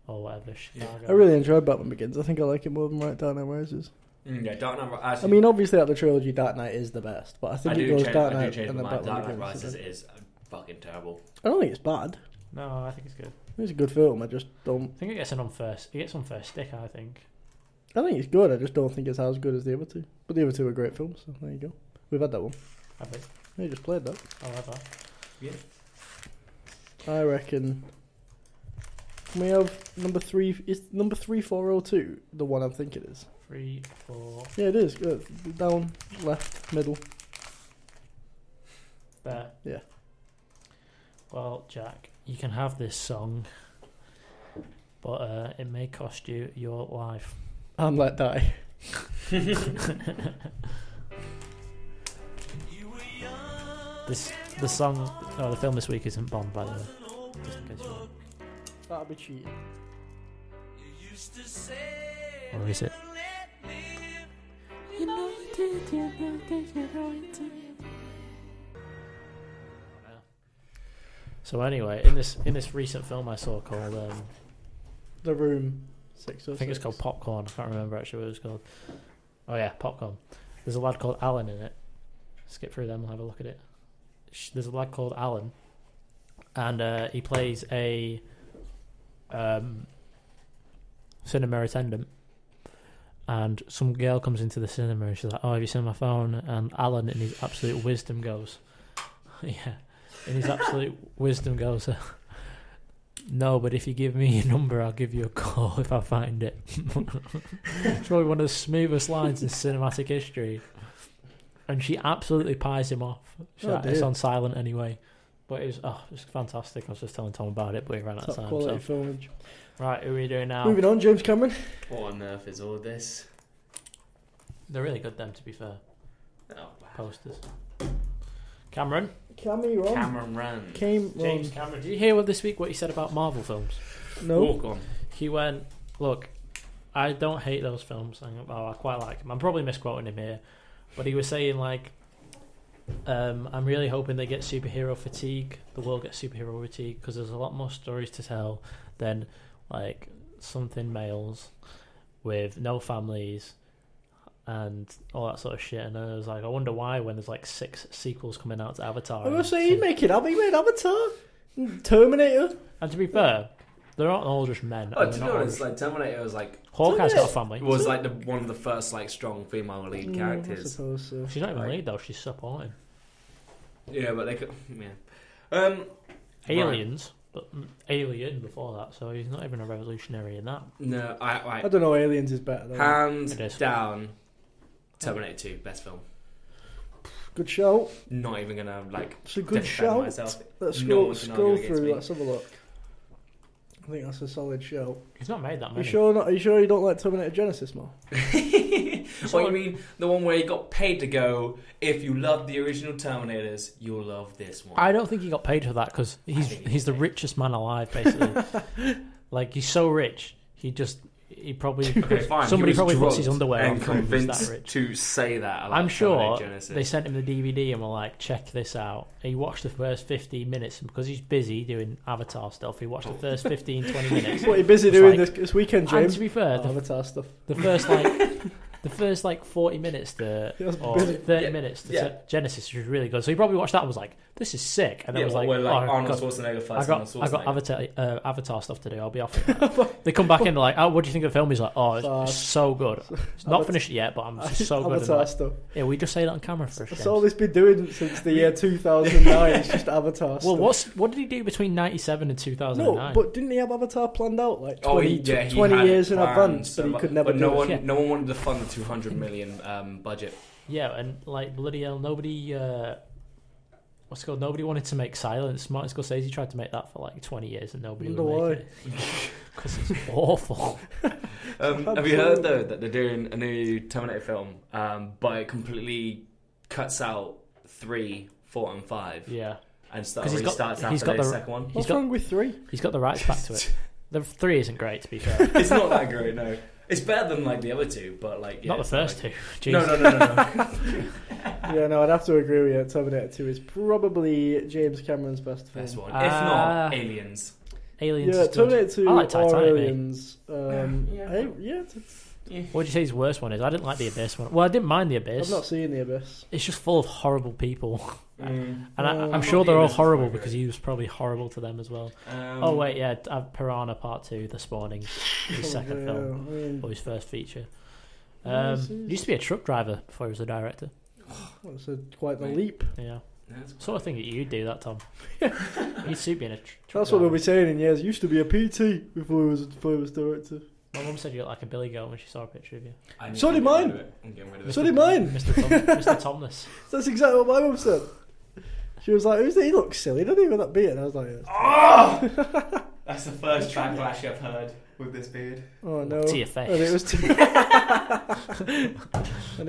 or whatever. Chicago. I really enjoyed Batman Begins. I think I like it more than Dark Knight Rises. Yeah, Dark Knight. I Actually, mean, obviously, out of the trilogy, Dark Knight is the best, but I think it goes Dark I do Knight change and then my mind. Batman Dark Knight Begins. Rises is fucking terrible. I don't think it's bad. No, I think it's good. It's a good film. I just don't. I think it gets an unfair. It gets unfair stick. I think. I think it's good. I just don't think it's as good as the other two. But the other two are great films. So there you go. We've had that one. I think. Yeah, you just played that. However, Yeah. I reckon. Can we have number 3? Is number 3402 the one I think it is? 3, 4. Yeah, it is. Good. Down, left, middle. There. Yeah. Well, Jack, you can have this song, but it may cost you your life. I'm Let Die. The song, the film this week isn't Bond, by the way. Just in case you're. That'd be cheating. Or is it? So anyway, in this recent film I saw called The Room 606. I think it's called Popcorn. I can't remember actually what it was called. Oh yeah, Popcorn. There's a lad called Alan in it. Skip through them and have a look at it. There's a lad called Alan, and he plays a cinema attendant. And some girl comes into the cinema and she's like, "Oh, have you seen my phone?" And Alan, in his absolute wisdom, goes, "Yeah." In his absolute wisdom, goes, "No, but if you give me your number, I'll give you a call if I find it." It's probably one of the smoothest lines in cinematic history. And she absolutely pies him off. It's on silent anyway. But it's fantastic. I was just telling Tom about it, but we ran out of time. Top quality filmage. Right, who are we doing now? Moving on, James Cameron. What on earth is all this? They're really good, them, to be fair. Oh, wow. Posters. Cameron. Cameron Rand. James Cameron. Did you hear this week what he said about Marvel films? No. Walk on. He went, "Look, I don't hate those films. I quite like them. I'm probably misquoting him here. But he was saying, like, I'm really hoping they get superhero fatigue. The world gets superhero fatigue because there's a lot more stories to tell than, like, something males with no families and all that sort of shit." And I was like, I wonder why when there's, like, 6 sequels coming out to Avatar. I was saying, he made Avatar. Terminator. And to be fair, they're not all just men. Oh, to be honest, like Terminator was like Hawkeye's got a family. Was like one of the first like strong female lead characters. I suppose so. She's not even lead though. She's supporting. Yeah, but they could. Yeah. Aliens, but Alien before that, so he's not even a revolutionary in that. No, I don't know. Aliens is better. Though. Hands down, Terminator 2, best film. Good shout. Not even gonna like. It's a good shout. Myself. Let's scroll through. Let's have a look. I think that's a solid show. He's not made that many. Are you sure you don't like Terminator Genesis more? What you mean? The one where he got paid to go, if you love the original Terminators, you'll love this one. I don't think he got paid for that because he's the richest man alive, basically. Like, he's so rich, he probably... somebody probably puts his underwear on and for him. He's convinced that rich. to say that about I'm sure Genesis. they sent him the DVD and were like, check this out. He watched the first 15 minutes, and because he's busy doing Avatar stuff, he watched the first 15, 20 minutes. What are you busy doing this weekend, James? And to be fair, Avatar stuff. The first 40 minutes or 30 minutes to Genesis was really good. So he probably watched that and was like, "This is sick." And then was like, Arnold Schwarzenegger first. I got Avatar stuff to do. I'll be off. They come back in like, "Oh, what do you think of the film?" He's like, "Oh, it's so good. It's not finished yet, but I'm so good." Avatar stuff. Yeah, we just say that on camera first. That's all he's been doing since the year 2009. It's just Avatar stuff. Well, what did he do between 97 and 2009? No, but didn't he have Avatar planned out like 20 20 years in advance? But he could never do it. No one wanted to fund the 200 million budget. Yeah, and like bloody hell, nobody. Nobody wanted to make Silence. Martin Scorsese tried to make that for like 20 years, and nobody would make it because it's awful. Have you heard though that they're doing a new Terminator film, but it completely cuts out 3, 4, and 5? Yeah, and restarts after the second one. What's wrong with 3? He's got the rights back to it. The 3 isn't great, to be fair. It's not that great, no. It's better than like the other 2, but like not the first 2. Jeez. No. Yeah, no, I'd have to agree with you. Terminator 2 is probably James Cameron's best film. If not, Aliens. Aliens. Yeah, Terminator 2 like or Aliens. What would you say his worst one is? I didn't like The Abyss one. Well, I didn't mind The Abyss. I've not seen The Abyss. It's just full of horrible people. And I'm sure they're all horrible because he was probably horrible to them as well. Piranha Part 2, The Spawning, his second film, or his first feature. He used to be a truck driver before he was a director. That's quite the leap. Yeah. Sort of thing that you'd do that, Tom. You'd suit being a truck That's driver. what we'll be saying in years. Used to be a PT before he was director. My mum said you look like a Billy Goat when she saw a picture of you. So did mine. So did mine. Mr. Tomness. That's exactly what my mum said. She was like, he looks silly, doesn't he, with that beard? And I was like, oh! That's the first backlash I've heard with this beard. Oh no. To your face. And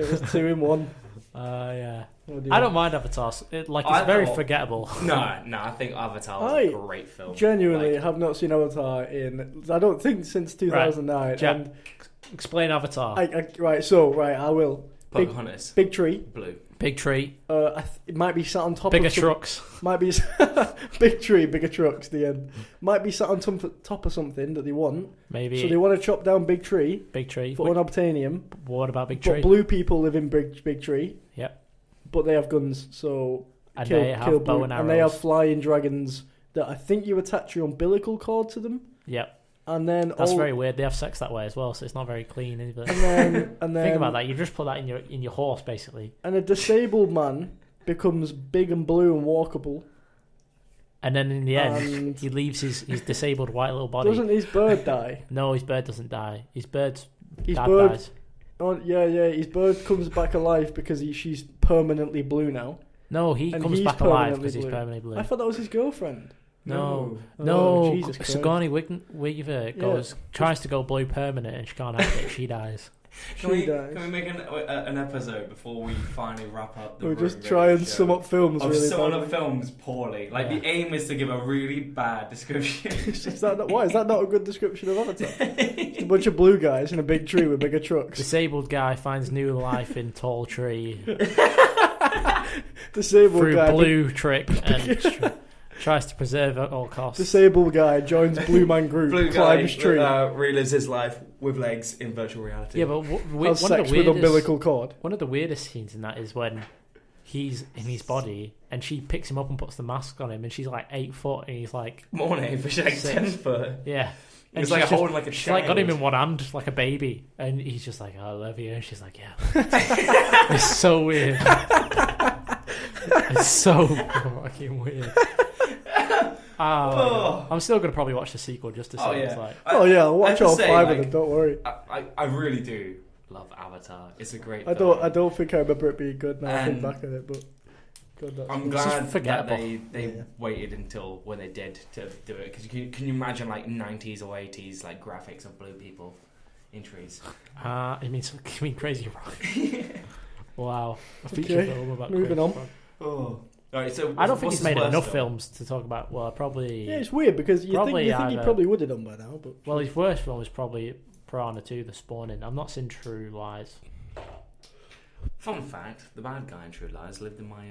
it was 2 in 1. Yeah. I don't mind Avatar. It's very forgettable. No, I think Avatar was a great film. Genuinely have not seen Avatar I don't think since 2009. Right. Jack, explain Avatar. I will. Pocahontas. Big tree. Blue. Big tree. It might be sat on top Bigger of trucks. Might be big tree, bigger trucks. The end. Might be sat on top of something that they want. Maybe. So they want to chop down big tree. Big tree. For unobtainium. What about big tree? But blue people live in big tree. Yep. But they have guns, so And kill, they have kill bow blue. and arrows. And they have flying dragons that I think you attach your umbilical cord to them. Yep. And then That's very weird. They have sex that way as well, so it's not very clean either. And then Think about that. You just put that in your horse, basically. And a disabled man becomes big and blue and walkable. And then in the end, he leaves his disabled white little body. Doesn't his bird die? No, his bird doesn't die. His bird dies. dies. Oh yeah. His bird comes back alive because she's permanently blue now. No, he And comes he's back alive permanently because he's blue. permanently blue. I thought that was his girlfriend. No. Oh, Jesus Christ. Sigourney Weaver tries to go blue permanent and she can't have it. She dies. Can we make an episode before we finally wrap up the We'll Room just try and show sum up films of really summing badly. up films poorly. Like the aim is to give a really bad description. Why is that not a good description of Avatar? It's a bunch of blue guys in a big tree with bigger trucks. Disabled guy finds new life in tall tree Disabled through guy. blue trick and tries to preserve at all costs. Disabled guy joins Blue Man Group, Blue climbs guy tree, relives his life with legs in virtual reality. Yeah, but has sex with umbilical cord. One of the weirdest scenes in that is when he's in his body and she picks him up and puts the mask on him and she's like 8 foot and he's like more than 8 foot, she's like 6. 10 foot. Yeah. And It's like she's holding like a she's child. like got him in one hand like a baby and he's just like, I love you, and she's like, yeah. It's so weird. It's so fucking weird. I'm still gonna probably watch the sequel just to see what it's like. I'll watch all 5 like, of them. Don't worry. I really do love Avatar. It's a great. I don't think I remember it being good. Now I think And back at it, but God, that's I'm it's glad just that forgettable. they waited until when they did to do it, because can you imagine like 90s or 80s like graphics of blue people in trees? You mean Crazy Rock? Wow, a feature Okay, film about moving Crazy on. Rock. Oh, alright. So I don't think what's he's made his worst enough film? films to talk about. Well, probably. Yeah, it's weird because you think he either- probably would have done by now, but Well, his worst film is probably Piranha 2: The Spawning. I've not seen True Lies. Fun fact: the bad guy in True Lies lived in my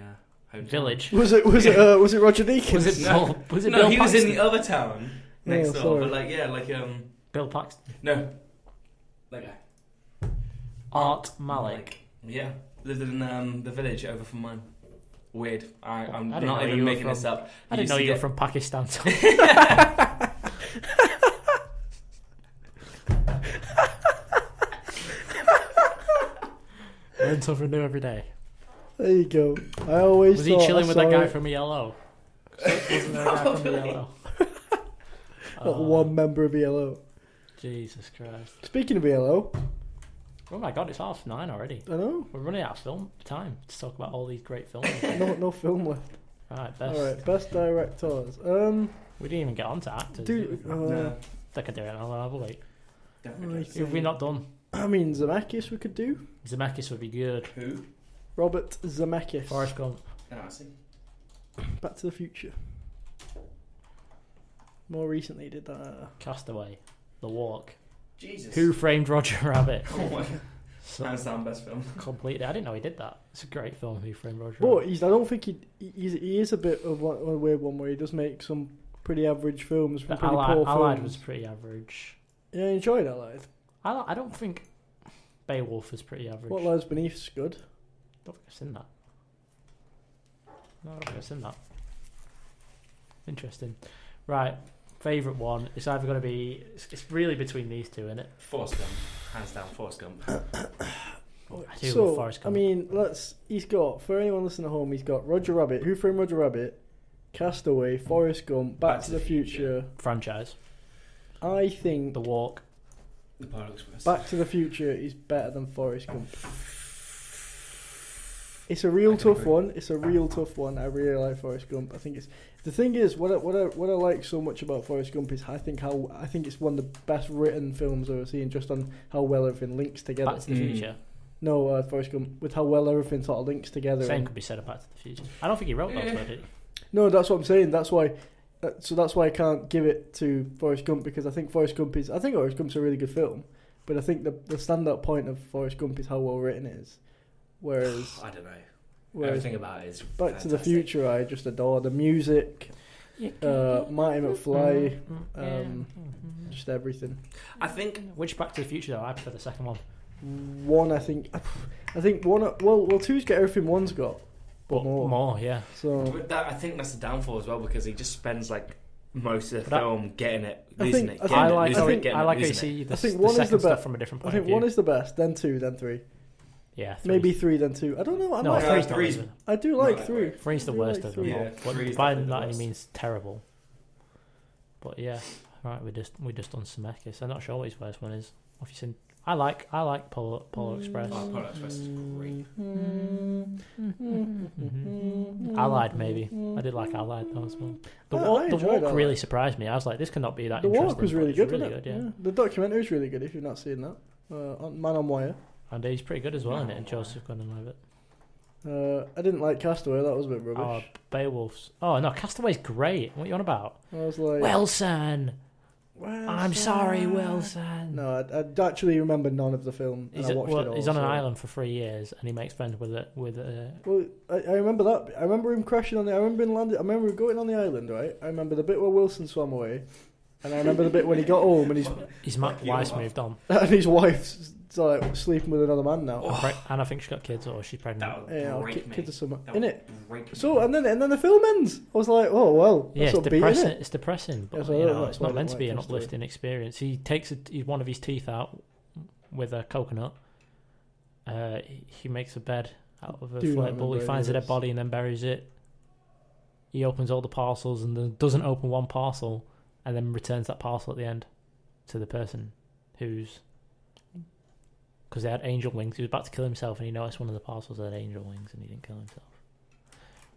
hometown. Village. was it Roger Deakins? Was it No. Bill? Was it No, Bill he was in Paxton? the other town next Oh, door. sorry. But like Bill Paxton. no, that guy. Art Malik. Yeah, lived in the village over from mine. Weird. I'm I didn't not know even you were making this from- up. I didn't know used you to were get- from Pakistan. Learn something new every day. There you go. I always Was he thought chilling I with that saw guy it. from ELO? Wasn't there a guy from ELO? Not one member of ELO. Jesus Christ. Speaking of ELO, Oh my god, it's 9:30 already. I know. We're running out of film time to talk about all these great films. No film left. Right, best. All right, best directors. We didn't even get on to actors. Dude, did we? No, I could do it. I'll have a wait. definitely. Right. If we're not done, I mean, Zemeckis we could do. Zemeckis would be good. Who? Robert Zemeckis. Forrest Gump. I see. Back to the Future. More recently did that. Castaway. The Walk. Jesus. Who Framed Roger Rabbit? Oh my. So, Hands down, best film. completely. I didn't know he did that. It's a great film. Who Framed Roger But Rabbit. I don't think he is a bit of a weird one where he does make some pretty average films from The pretty poor Allied films. was pretty average. Yeah, I enjoyed Allied. I don't think Beowulf is pretty average. What Lies Beneath's good. don't think I've seen that. No, I don't think I've seen that. Interesting. Right, favourite one. It's either going to be... It's really between these two, isn't it? Forrest Gump. Hands down, Forrest Gump. I do So, love Forrest I Gump. mean, he's got, for anyone listening at home, he's got Roger Rabbit, Who Framed Roger Rabbit, Castaway, Forrest Gump, Back to the Future. Franchise. I think The Walk. The Polar Express. Back to the Future is better than Forrest Gump. It's a real I can tough agree. one. It's a real tough one. I really like Forrest Gump. I think it's the thing is what I like so much about Forrest Gump is I think it's one of the best written films I've ever seen, just on how well everything links together. Back to the Future. No, Forrest Gump, with how well everything sort of links together. Same and- could be said of Back to the Future. I don't think he wrote those, though, did he? No, that's what I'm saying. That's why. So that's why I can't give it to Forrest Gump, because I think Forrest Gump's a really good film, but I think the standout point of Forrest Gump is how well written it is. Whereas I don't know. Whereas Everything about it is Back to the fantastic. Future, I just adore the music, Marty McFly, just everything. I think Which Back to the Future though? I prefer the second one. One, I think one. Well, two's got everything one's got, but more. Yeah. So but that, I think that's the downfall as well, because he just spends like most of the But film getting it, I losing think- it, I getting like- it, losing I it, think- getting I it, like how you losing it. see the, I think the one is second the stuff best. from a different I point think of view. one is the best, then two, then three, Yeah. maybe three, then two. I don't know. I No, might. three's three's- not. I do like Right, three. right. Three's the I do worst like of them three. all. Yeah, But three's by definitely the that he worst. means terrible. But yeah, right. We just done Zemeckis. I'm not sure what his first one is. Have you seen? I like Polar Express. Oh, Polar Express is great. Allied maybe. I did like Allied though as well. The I walk enjoyed really Allied. surprised me. I was like, this cannot be that The interesting. Walk was but really it's good. Really wasn't good, it? yeah. The documentary is really good. If you've not seen that, Man on Wire. And he's pretty good as well in it. And Joseph Gordon-Levitt. I didn't like Castaway. That was a bit Oh, rubbish. Beowulf's. Oh no, Castaway's great. What are you on about? I was like, Wilson. I'm sorry, Wilson. Wilson. No, I actually remember none of the film. And I watched it all. He's on an so- island for 3 years, and he makes friends with Well, I remember that. I remember him crashing on the. I remember him landing. I remember him going on the island. Right. I remember the bit where Wilson swam away, and I remember the bit when he got home and his Like you wife's are. moved on, and his wife's like sleeping with another man now. and I think she's got kids or she's pregnant. That would Yeah, break me. kids are somewhere That in would it. break me. So and then the film ends. I was like, oh well, Yeah, that's it's upbeat, depressing. innit? It's depressing, but Yeah, so you know, that's it's why not I meant don't to be like an Castaway. uplifting experience. He takes one of his teeth out with a coconut. He makes a bed out of a Do not inflatable. He remember finds a any of dead this. body and then buries it. He opens all the parcels and then doesn't open one parcel, and then returns that parcel at the end to the person who's. Because they had angel wings. He was about to kill himself, and he noticed one of the parcels had angel wings, and he didn't kill himself.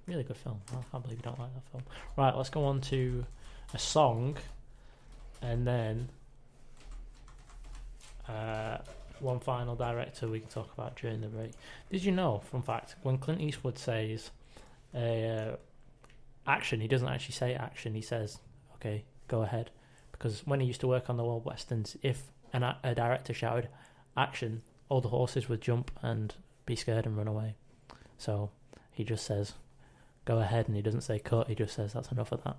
Really good film. I can't believe you don't like that film. Right, let's go on to a song, and then one final director we can talk about during the break. Did you know, fun fact, when Clint Eastwood says action, he doesn't actually say action. He says, "Okay, go ahead," because when he used to work on the World Westerns, if a director shouted action, all the horses would jump and be scared and run away. So he just says, go ahead, and he doesn't say cut, he just says, that's enough of that.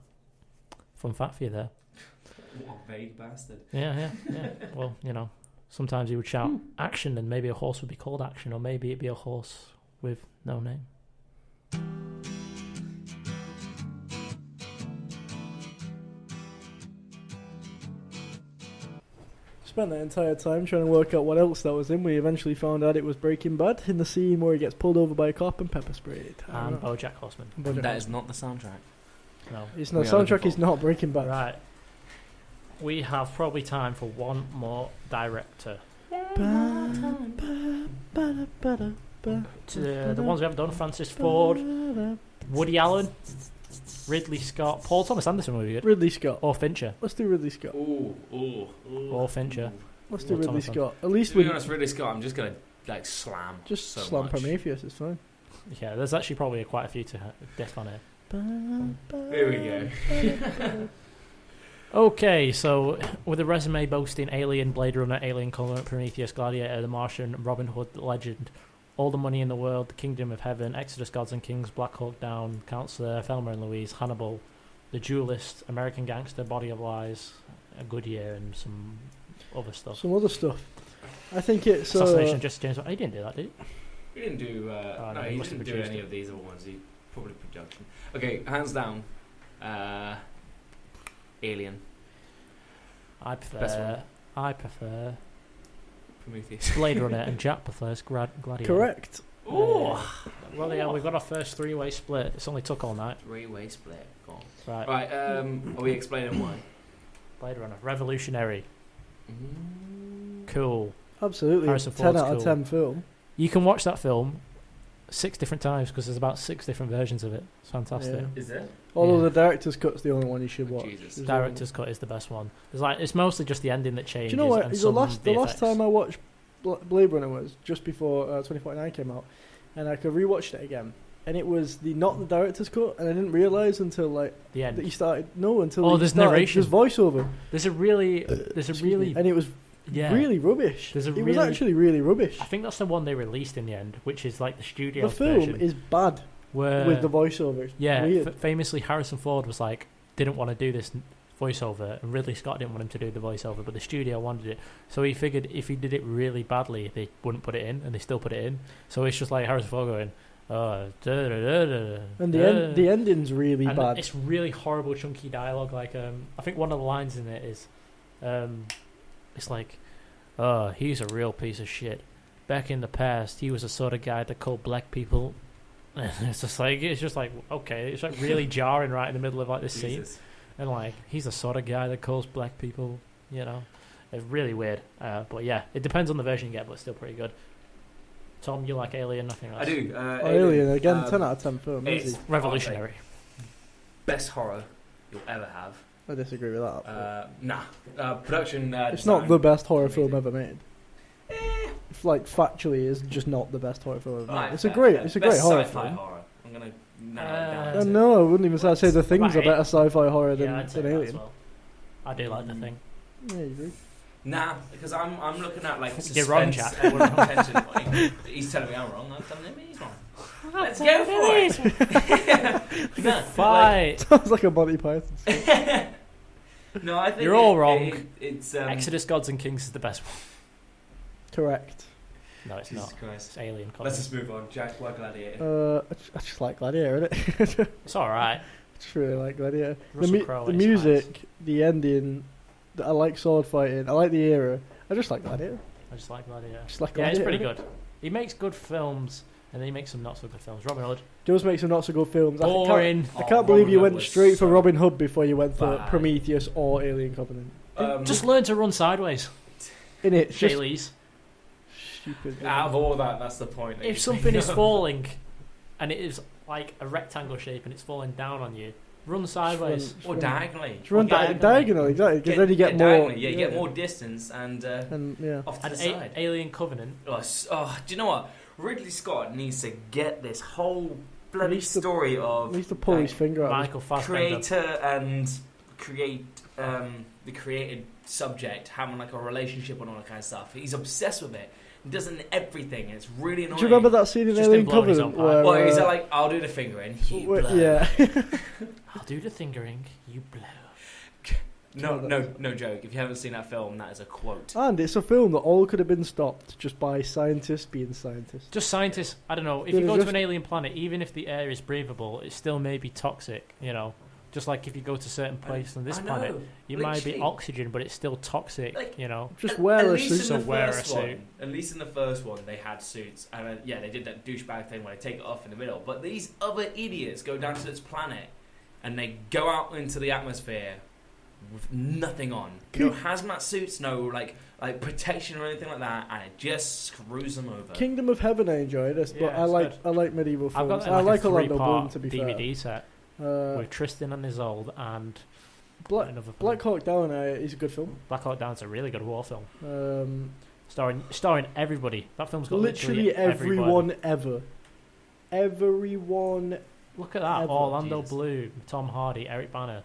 Fun fact for you there. What a vague bastard. Yeah. Well, you know, sometimes he would shout action and maybe a horse would be called action, or maybe it'd be a horse with no name. Spent the entire time trying to work out what else that was in. We eventually found out it was Breaking Bad in the scene where he gets pulled over by a cop and pepper sprayed. And BoJack Horseman. That is not the soundtrack. No. It's not We are looking soundtrack. Is for- not Breaking Bad. Right. We have probably time for one more director. Ba-da, ba-da, ba. The ones we haven't done: Francis Ford, Woody Allen, Ridley Scott, Paul Thomas Anderson would be good, Ridley Scott. or Fincher, Let's do Ridley Scott. or Fincher. Let's do Or Ridley Thomas Scott. At least To we be honest, Ridley Scott, I'm just gonna like slam. just so slam much. Prometheus. It's fine. Yeah, there's actually probably quite a few to diff on it. There we go. Okay, so with a resume boasting Alien, Blade Runner, Alien Covenant, Prometheus, Gladiator, The Martian, Robin Hood, Legend, All the Money in the World, The Kingdom of Heaven, Exodus, Gods and Kings, Black Hawk Down, Counselor, Thelma and Louise, Hannibal, The Duelist, American Gangster, Body of Lies, A Good Year, and some other stuff. Some other stuff. I think it's Assassination of Jesse James. He didn't do that, did he? He didn't do. no, No, he he must have didn't do produced any it. of these other ones. He probably production. Okay, hands down. Alien, I Best one. prefer Prometheus. Blade Runner, and Jack prefers Gladiator. correct. Ooh, Well, yeah, we've got our first three-way split. It's only took all night. three-way split. Go on. Right, Right. Are we explaining why? Blade Runner, revolutionary, Mm. cool. Absolutely. Harrison 10 Ford's out of cool. 10 film. You can watch that film 6 different times because there's about 6 different versions of it. It's fantastic. Yeah. Is it? Although Yeah. the director's cut's the only one you should watch. Jesus. There's Director's cut is the best one. It's mostly just the ending that Do changes. you know what? And The some last VFX. time I watched Blade Runner was just before 2049 came out, and I could rewatched it again, and it was not the director's cut, and I didn't realize until the that end. he started. No, until Oh, he there's started, narration. There's voiceover, There's a really and it was really rubbish. There's a It was really- actually really rubbish. I think that's the one they released in the end, which is like the studio The film version. is bad where, with the voiceover. It's yeah, weird. famously Harrison Ford was like, didn't want to do this voiceover, and Ridley Scott didn't want him to do the voiceover, but the studio wanted it. So he figured if he did it really badly, they wouldn't put it in, and they still put it in. So it's just like Harrison Ford going, oh, da, da, da, da, And da. the ending's really And bad. it's really horrible, chunky dialogue. Like, I think one of the lines in it is, it's like, oh, he's a real piece of shit. Back in the past, he was the sort of guy that called black people. It's just like, okay, it's like really jarring right in the middle of like this scene, Jesus. and like he's the sort of guy that calls black people. You know, it's really weird. But yeah, it depends on the version you get, but it's still pretty good. Tom, you like Alien? Nothing else? I do. Alien, again, 10 out of 10 film, it's easy. Revolutionary. best horror you'll ever have. I disagree with that. Production. It's not the best horror film amazing. ever made. Like factually, it's just not the best horror film ever made. Alright, It's fair, a great, fair. it's a great Best horror sci-fi film. horror. I'm gonna narrow it down. to- No, I wouldn't even say. I'd say The Thing's a Right. better sci-fi horror than, Yeah, I'd say than that as Alien. well. I do like the thing. Yeah, you do. Nah, because I'm looking at like suspense You're wrong, Jack. and contention. Like, he's telling me I'm wrong. I'm telling him he's wrong. Let's go for it. No, Fight. Sounds like a Monty Python. no, I think You're all wrong. It's Exodus, Gods and Kings is the best one. Correct. No, it's Jesus not. Christ. It's Alien. Let's just move on. Jack, why Gladiator? I just like Gladiator, innit? It's all right. I just really like Gladiator. Russell Crowe The at his music, the ending. I like sword fighting. I like the era. I just like Gladiator. I just like Gladiator. Just like Yeah, it's Gladiator. pretty good. He makes good films, and then he makes some not so good films. Robin Hood, Does make some not so good films. boring. I can't believe Robin you Hood went was straight for so Robin Hood before you went for bad. Prometheus or Alien Covenant. Just learn to run sideways. In it, just Shayleys. stupid. Out of all that, that's the point. that If you something bring is up. falling, and it is like a rectangle shape, and it's falling down on you, run sideways. or diagonally, Just run diagonally. diagonally, exactly. Because then you get more. diagonally, yeah, you get more distance and And yeah. off to And the side. Alien Covenant. Oh, do you know what? Ridley Scott needs to get this whole bloody Needs to- story He of needs to pull his finger out. Michael Fassbender. creator and create the created subject having like a relationship and all that kind of stuff. He's obsessed with it. He does it in everything. And it's really annoying. Do you remember that scene in Just Alien him blowing his Covenant own pipe. where? Well, he's like, I'll do the fingering. You blow. yeah. I'll do the fingering. You blow. No joke. If you haven't seen that film, that is a quote. And it's a film that all could have been stopped just by scientists being scientists. Just scientists. I don't know. If They're you go to just- an alien planet, even if the air is breathable, it still may be toxic. You know, just like if you go to certain places on this I know, planet, you might be literally. oxygen, but it's still toxic. Like- you know. Just At wear a least suit. in So the wear a first suit. one- At least in the first one, they had suits, and yeah, they did that douchebag thing where they take it off in the middle. But these other idiots go down to this planet, and they go out into the atmosphere with nothing on. No hazmat suits, no like protection or anything like that, and it just screws them over. Kingdom of Heaven, I enjoyed this, but Yeah, I it's like good. I like medieval I've films. got I like a Orlando Bloom, three-part to be DVD set fair. with Tristan and Isolde and Black another film. Black Hawk Down is a good film. Black Hawk Down's a really good war film, Um, starring everybody. That film's got literally everybody. everyone ever. Everyone. Look at that. Ever. Orlando Jesus. Bloom, Tom Hardy, Eric Banner.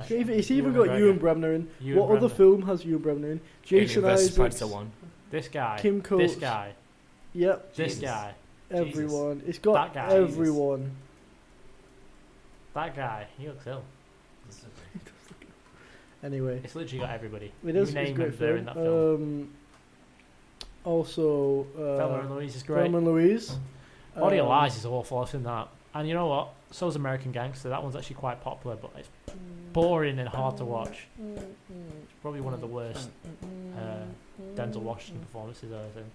It's even Ewan got McGregor. Ewan Bremner in. Ewan What other Bremner. film has Ewan Bremner in? Jason Alien vs. Isaacs. Predator 1. This guy. Kim Coates. This guy. Yep. This Jesus. guy. Everyone. It's got That guy. everyone. That guy. He looks ill. Anyway, It's literally got everybody. it is. You It's a name great them, they're in film. that film. Also, Thelma and Louise is great. Thelma and Louise. Body of Um, Lies is awful. I've seen that. And you know what? So is American Gangster. That one's actually quite popular, but it's boring and hard to watch. It's probably one of the worst Denzel Washington performances I've seen.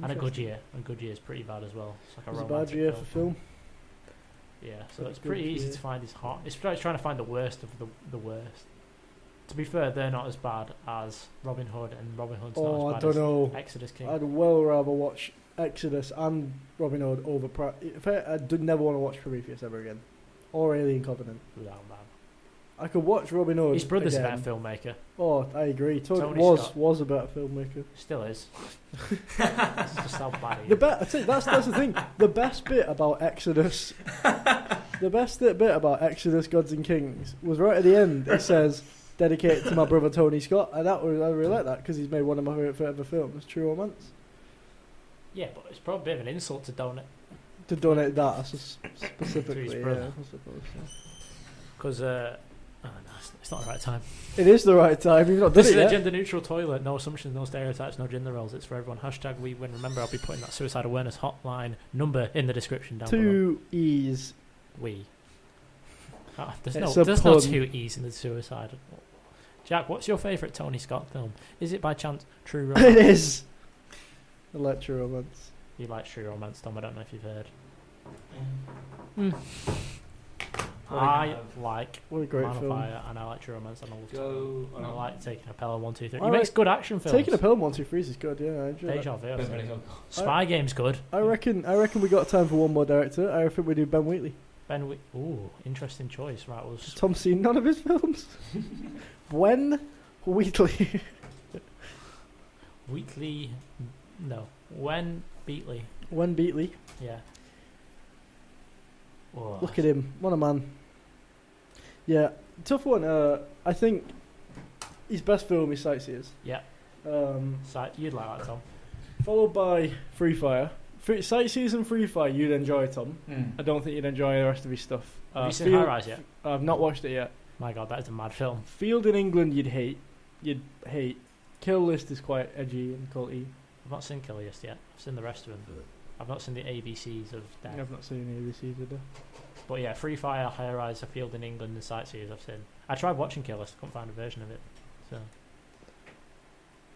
And A Good Year. And Good Year is pretty bad as well. It's like a It's a romantic bad year for film. Yeah, so But it's Good pretty easy Year. to find these hot. It's trying to find the worst of the worst. To be fair, they're not as bad as Robin Hood, and Robin Hood's Oh, not I as don't bad know. as Exodus King. I'd well rather watch Exodus and Robin Hood over. I do never want to watch Prometheus ever again, or Alien Covenant. Without man. I could watch Robin Hood. His brother's a again. better filmmaker. Oh, I agree. Tony was Scott. a better filmmaker. Still is. It's just how bad he The is. I tell you, that's the thing. The best bit about Exodus, the best bit about Exodus, Gods and Kings, was right at the end. It says, dedicated to my brother Tony Scott, and I really like that because he's made one of my favourite ever films, True Romance. Yeah, but it's probably a bit of an insult to donate. To donate that specifically, To his yeah, brother. I suppose. Because, no, it's not the right time. It is the right time. You've not done This it is a yet. gender-neutral toilet. No assumptions, no stereotypes, no gender roles. It's for everyone. Hashtag we win. Remember, I'll be putting that suicide awareness hotline number in the description down below. 2 E's. We. It's There's a no pun. 2 E's in the suicide. Jack, what's your favourite Tony Scott film? Is it by chance True Romance? It is. I like True Romance. You like True Romance, Tom? I don't know if you've heard. I like What a great Man film. of Fire, and I like True Romance, and I love Go. and I like Taking a Pelham 1, 2, 3. He Alright. makes good action films. Taking a Pelham 1, 2, 3 is good. Yeah, I enjoy Deja that. Vu. Spy Game's good. I reckon we got time for one more director. I think we do Ben Wheatley. Ooh, interesting choice. Right, well, Has Tom seen none of his films? Ben Wheatley. Wheatley. No. When Beatley. Wen Beatley. Yeah. Whoa. Look at him. What a man. Yeah, tough one. I think his best film is Sightseers. Yeah. You'd like that, Tom. Followed by Free Fire. Sightseers and Free Fire you'd enjoy, Tom. I don't think you'd enjoy the rest of his stuff. Have you seen High Rise yet? I've not watched it yet. My God, that is a mad film. Field in England you'd hate. Kill List is quite edgy and culty. I've not seen Kill List yet. I've seen the rest of them. I've not seen the ABCs of Death. I've not seen any of these either. But yeah, Free Fire, High Rise, A Field in England, and Sightseers I've seen. I tried watching Kill List, couldn't find a version of it. So,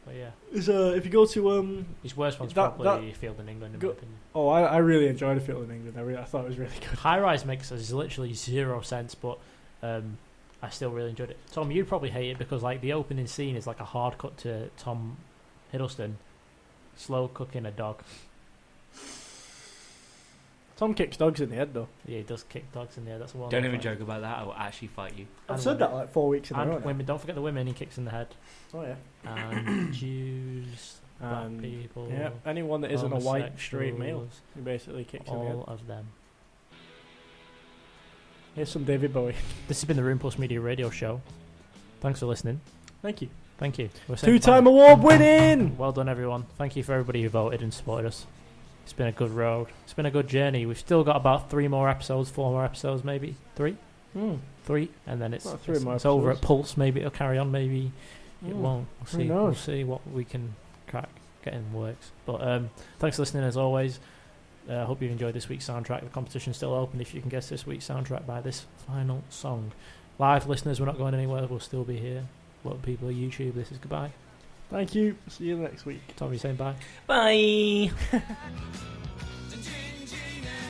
but yeah, If you go to his worst one's that- probably Field in England, in my opinion. I really enjoyed A Field in England. I thought it was really good. High Rise makes us literally 0 sense, but I still really enjoyed it. Tom, you'd probably hate it because like the opening scene is like a hard cut to Tom Hiddleston slow cooking a dog. Tom kicks dogs in the head though. Yeah, he does kick dogs in there. That's one. Don't even joke about that. I will actually fight you. I've said that like 4 weeks in a row. And now. women, don't forget the women he kicks in the head. Oh yeah. And Jews, black And people, yeah, anyone that isn't a white straight male, homosexuals, he basically kicks in the head. all of them. Here's some David Bowie. This has been the Room Plus Media Radio Show. Thanks for listening. Thank you. Thank you. We're saying 2-time goodbye. award winning. Well done, everyone. Thank you for everybody who voted and supported us. It's been a good road. It's been a good journey. We've still got about 4 more episodes, maybe 3, and then it's About 3 more over at episodes. Pulse. Maybe it'll carry on. Maybe it won't. We'll Who see. knows? We'll see what we can crack, get in works. But thanks for listening as always. I hope you've enjoyed this week's soundtrack. The competition's still open if you can guess this week's soundtrack by this final song. Live listeners, we're not going anywhere. We'll still be here. A lot of people on YouTube. This is goodbye. Thank you. See you next week. Tom, you saying bye? Bye.